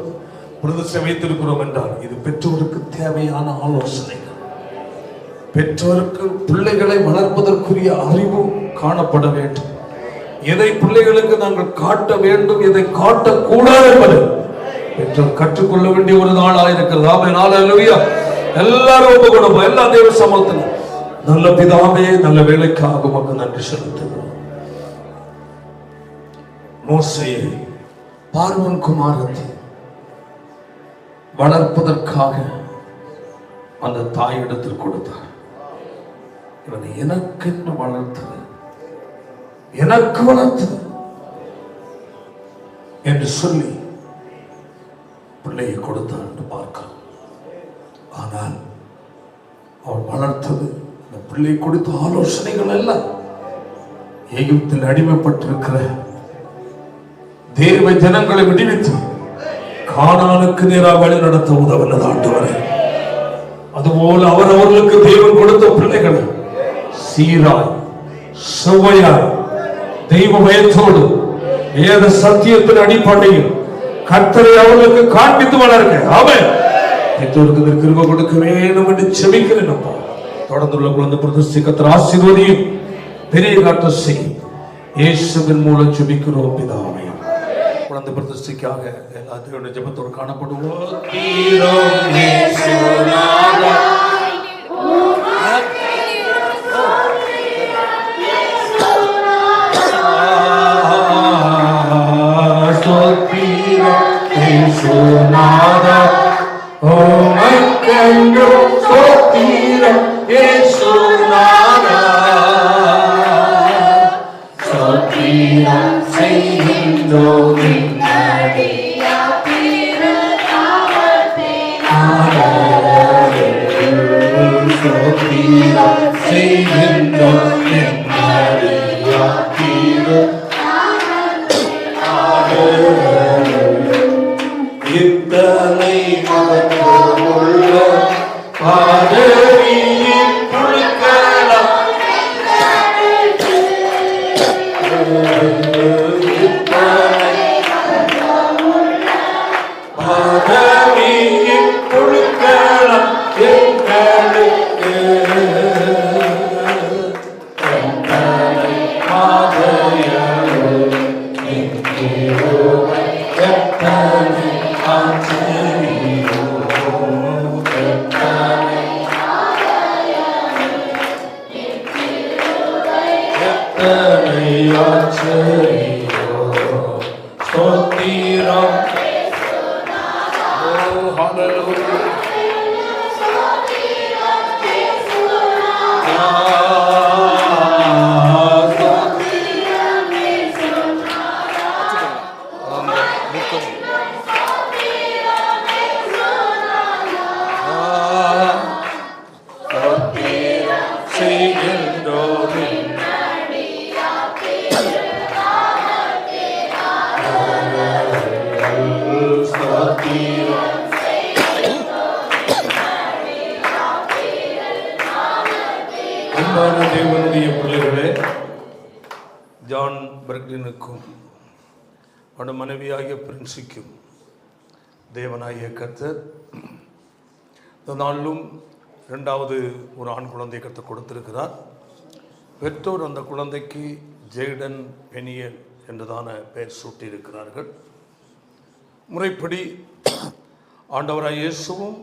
பிரதிஷ்டை வைத்திருக்கிறோம் என்றால் இது பெற்றோருக்கு தேவையான ஆலோசனைகள். பெற்றோருக்கு பிள்ளைகளை வளர்ப்பதற்குரிய அறிவு காணப்பட வேண்டும். எதை பிள்ளைகளுக்கு நாங்கள் காட்ட வேண்டும், எதை காட்டக்கூடாது என்பதை பெற்றோர் கற்றுக்கொள்ள வேண்டிய ஒரு நாளாக இருக்கிறது. ஆமென். ஹல்லேலூயா. எல்லாரும் ஒப்பு கொடுப்போம். எல்லா தேவ சமூகத்தில் நல்ல பிதாவே, நல்ல வேலைக்காக உமக்கு நன்றி செலுத்துகிறோம். மோசேயை பார்வோன் குமாரத்தை வளர்ப்பதற்காக அந்த தாயிடத்தில் கொடுத்தார். இவனை எனக்கென்று வளர்த்தது, எனக்கு வளர்த்தது என்று சொல்லி பிள்ளையை கொடுத்தான் என்று பார்க்கலாம். ஆனால் அவள் வளர்த்தது, இந்த பிள்ளை கொடுத்த ஆலோசனைகள் எல்லாம் எகிப்தில் அடிமைப்பட்டிருக்கிற தேவ ஜனங்களை விடுவித்து கானானுக்கு நேராக வழி நடத்த உதவினது ஆண்டவரே. அதுபோல அவர்களுக்கு தேவன் கொடுத்த பிள்ளைகளை சீராய் சுவையாய் தெய்வ பயத்தோடு வேத சத்தியத்தின் அடிப்படையில் கர்த்தரை அவர்களுக்கு காண்பித்து வளர்க்க ஆமென். பெற்றோருக்கு கிருபை கொடுக்க வேண்டும் என்று செபிக்கிறேன். அப்பா தொடர்ந்துள்ள குழந்தை பிரதிஷ்டை கர்த்தர் ஆசீர்வதியும் பெரிய காற்று செய்யும். இயேசுவின் மூலம் செபிக்கிறோம் பிதாவே. குழந்தை பிரதிஷ்டைக்காக எல்லாத்தையும் ஜெபத்தோடு காணப்படுவோம். இத்தனை மகத்துவமுள்ள பாதவியின் புழுக்கலாம் பாதவியின் புழுக்கலாம் எங்களுக்கு தேவனுடைய பிள்ளைகளே, ஜான் பெர்க்லினுக்கும் அவருடைய மனைவியாகிய பிரின்சிக்கும் தேவனாகிய கர்த்தர் இந்த நாளிலும் இரண்டாவது ஒரு ஆண் குழந்தை கர்த்தர் கொடுத்திருக்கிறார். பெற்றோர் அந்த குழந்தைக்கு ஜெய்டன் பெனியல் என்றுதான பெயர் சூட்டியிருக்கிறார்கள். முறைப்படி ஆண்டவராய் இயேசுவும்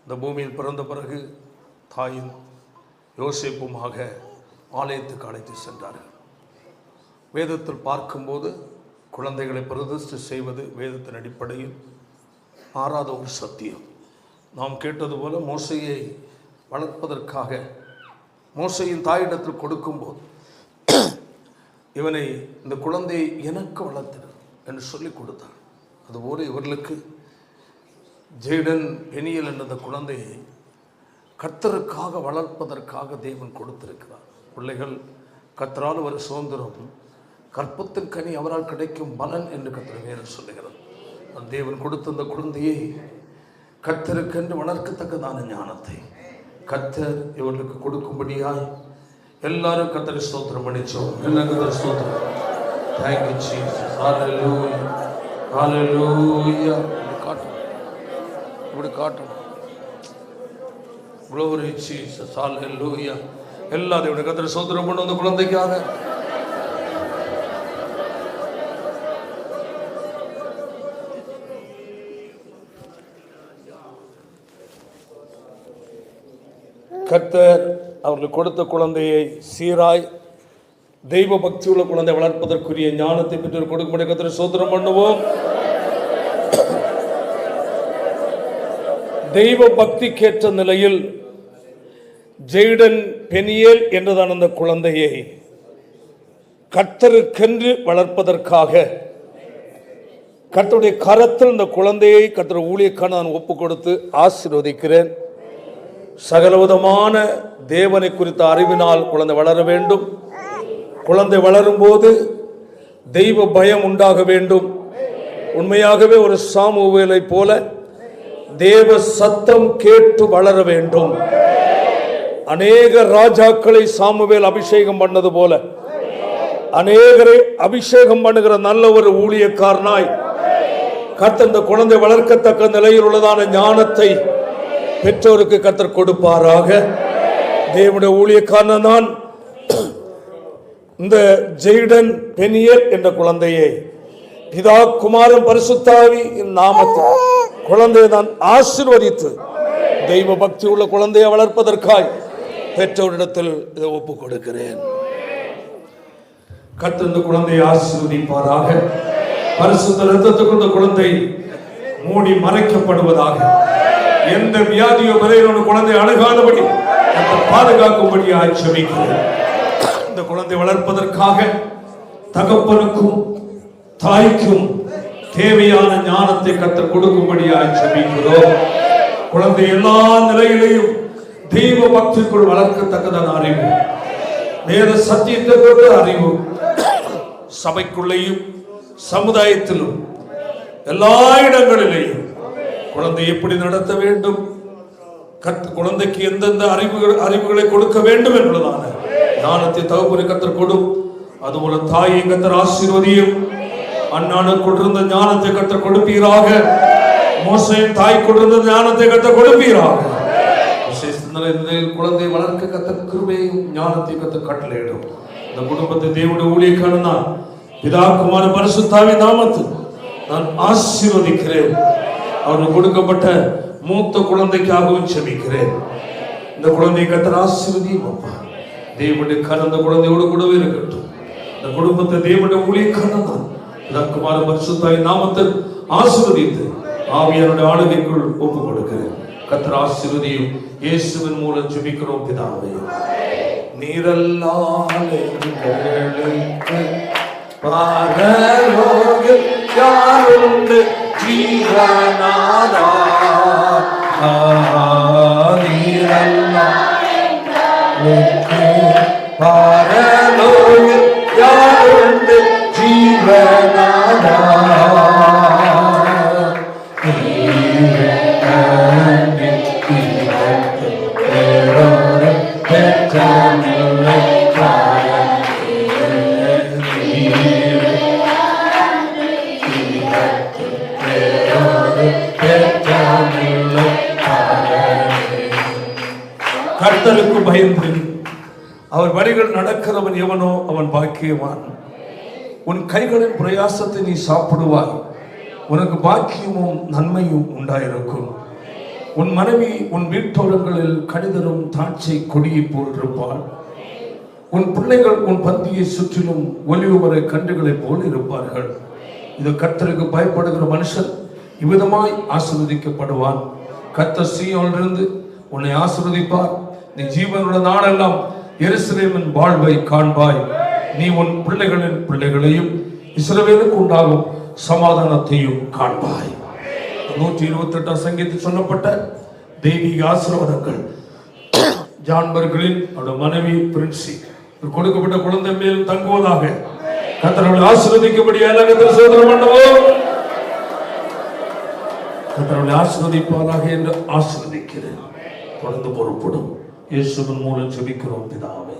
இந்த பூமியில் பிறந்த பிறகு தாயும் யோசேப்புமாக ஆலயத்துக்கு அழைத்து சென்றார்கள். வேதத்தில் பார்க்கும்போது குழந்தைகளை பிரதிஷ்டை செய்வது வேதத்தின் அடிப்படையில் மாறாத ஒரு சத்தியம். நாம் கேட்டது போல மோசையை வளர்ப்பதற்காக மோசையின் தாயிடத்தில் கொடுக்கும்போது இவனை இந்த குழந்தையை எனக்கு வளர்த்தது என்று சொல்லி கொடுத்தார். அதுபோல இவர்களுக்கு ஜெய்டன் பெனியல் என்ற அந்த குழந்தையை கர்த்தருக்காக வளர்ப்பதற்காக தேவன் கொடுத்திருக்கிறார். பிள்ளைகள் கர்த்தரால் ஒரு சுதந்திரம், கற்பத்தின் கனி அவரால் கிடைக்கும் பலன் என்று கர்த்தர் வேதம் சொல்லுகிறது. அந்த தேவன் கொடுத்த அந்த குழந்தையை கர்த்தருக்கென்று வளர்க்கத்தக்கதான ஞானத்தை கர்த்தர் இவர்களுக்கு கொடுக்கும்படியாய் எல்லாரும் கர்த்தரை ஸ்தோத்திரம் பண்ணிச்சோம். எல்லாம் கர்த்தரை ஸ்தோத்திரம். Thank you Jesus. Hallelujah. Hallelujah. இப்படி காட்டணும். Glory Jesus. Hallelujah. எல்லாரும் கர்த்தரை ஸ்தோத்திரம் பண்ண அந்த குழந்தைக்காக. கர்த்தர் அவர்களுக்கு கொடுத்த குழந்தையை சீராய் தெய்வ பக்தி உள்ள குழந்தை வளர்ப்பதற்குரிய ஞானத்தை பெற்று கொடுக்கும்படி கர்த்தரை ஸ்தோத்திரம் பண்ணுவோம். தெய்வ பக்திக்கேற்ற நிலையில் ஜெய்டன் பெனியல் என்றுதான் அந்த குழந்தையை கர்த்தருக்கென்று வளர்ப்பதற்காக கர்த்தருடைய கரத்தில் இந்த குழந்தையை கர்த்தர் ஊழியக்கான நான் ஒப்பு கொடுத்து ஆசீர்வதிக்கிறேன். சகலவிதமான தேவனை குறித்த அறிவினால் குழந்தை வளர வேண்டும். குழந்தை வளரும் போது தெய்வ பயம் உண்டாக வேண்டும். உண்மையாகவே ஒரு சாமுவேலை போல தேவ சத்தம் கேட்டு வளர வேண்டும். அநேக ராஜாக்களை சாமுவேல் அபிஷேகம் பண்ணது போல அநேகரை அபிஷேகம் பண்ணுகிற நல்ல ஒரு ஊழியக்காரனாய் கர்த்தர் இந்த குழந்தை வளர்க்கத்தக்க நிலையில் உள்ளதான ஞானத்தை பெற்றோருக்கு கர்த்தர் கொடுப்பாராக. தேவனுடைய ஊழியக்காரன் நான் இந்த ஜெய்டன் பெனியல் என்ற குழந்தையை பிதா குமாரன் பரிசுத்தாவி நாமத்தில் குழந்தையை நான் ஆசீர்வதித்து தெய்வ பக்தி உள்ள குழந்தையை வளர்ப்பதற்காய் பெற்றோரிடத்தில் இதை ஒப்பு கொடுக்கிறேன். கர்த்தர் இந்த குழந்தையை ஆசீர்வதிப்பாராக. பரிசுத்த இரத்தத்துக்கு இந்த குழந்தை மூடி மறைக்கப்படுவதாக. எந்த வியாதியோ வரையிலும் குழந்தை அணுகாதபடி பாதுகாக்கும்படி ஆட்சேபிக்கிறேன். இந்த குழந்தை வளர்ப்பதற்காக தகப்பனுக்கும் தாய்க்கும் தேவையான ஞானத்தை கர்த்தர் கொடுக்கும்படி ஆட்சேபிக்கிறோம். குழந்தை எல்லா நிலையிலையும் தெய்வ பக்திக்குள் வளர்க்கத்தக்கதான அறிவு, வேத சத்தியத்தை கொண்ட அறிவு, சபைக்குள்ளேயும் சமுதாயத்திலும் எல்லா இடங்களிலேயும் குழந்தை எப்படி நடத்த வேண்டும், குழந்தைக்கு எந்தெந்த அறிவுகளை கொடுக்க வேண்டும் என்பதான ஞானத்தை தகப்பனை கர்த்தர் கொடும். அதுபோல தாயை கர்த்தர் ஆசீர்வதியும். அண்ணானு கொண்டிருந்த ஞானத்தை கர்த்தர் கொடுப்பீராக. மோசேயின் தாய் கொண்டிருந்த ஞானத்தை கர்த்தர் கொடுப்பீராக. குழந்தை வளர்க்க கர்த்தர் கிருபையும் ஞானத்தை கர்த்தர் கட்டளையிடும். இந்த குடும்பத்தை தேவனுடைய ஊழியக்காரன் நான் பிதா குமாரன் பரிசுத்தாவின் நாமத்தில் நான் ஆசீர்வதிக்கிறேன். அவருக்கு கொடுக்கப்பட்ட மூத்த குழந்தைக்காகவும் செபிக்கிறேன். இந்த குழந்தையை கர்த்தர் ஆசீர்வதியும். அப்பா தேவனுடைய கரம் அந்த குழந்தையோடு கூடவே இருக்கட்டும். இந்த குடும்பத்தை தேவனுடைய ஊழியக்காரன் தான் பிதா குமாரன் பரிசுத்தாவின் நாமத்தில் ஆசீர்வதித்து ஆவியானுடைய ஆளுகைக்குள் ஒப்பு கொடுக்கிறேன். கர்த்தர் ஆசீர்வதியும். இயேசுவின் மூலம் ஜெபிக்கிறோம் பிதாவே. நீரல்லாலே பரலோகில் யாருண்டு ஜீவனாதா. பரலோகில் யாருண்டு ஜீவனாதா. Yeah. கர்த்தருக்கு பயந்து அவர் வழிகள் நடக்கிறவன் எவனோ அவன் பாக்கியவான். உன் கைகளின் பிரயாசத்தை நீ சாப்பிடுவாய், உனக்கு பாக்கியமும் நன்மையும் உண்டாயிருக்கும். உன் மனைவி உன் வீட்டோரங்களில் கணிதரும் திராட்சை கொடியை போல் இருப்பாள். உன் பிள்ளைகள் உன் பந்தியை சுற்றிலும் ஒலிவுமர கன்றுகளைப் போல் இருப்பார்கள். இது கர்த்தருக்கு பயப்படுகிற மனுஷன் இவ்விதமாய் ஆசீர்வதிக்கப்படுவான். கர்த்தர் சீயோனிலிருந்து உன்னை ஆசீர்வதிப்பார். நீ ஜீவனுள்ள நாளெல்லாம் எருசலேமின் வாழ்வை காண்பாய். நீ உன் பிள்ளைகளின் பிள்ளைகளையும் இஸ்ரவேலுக்கு உண்டாகும் சமாதானத்தையும் காண்பாய். 128 சங்கீதத்தில் சொல்லப்பட்ட தெய்வீக ஆசீர்வாதங்கள் ஜான்பர்களின் அவருடைய மனைவி பிரின்சி கொடுக்கப்பட்ட குழந்தை மேல் தங்குவதாக. கர்த்தரை ஆசீர்வதிக்கும்படியாக சோதனம் பண்ணுவோம். கர்த்தரை ஆசீர்வதிப்பாராக என்று ஆசீர்வதிக்கிறேன். தொடர்ந்து பொறுப்படும் இயேசுவின் மூலம் ஜெபிக்கிறோம் பிதாவே.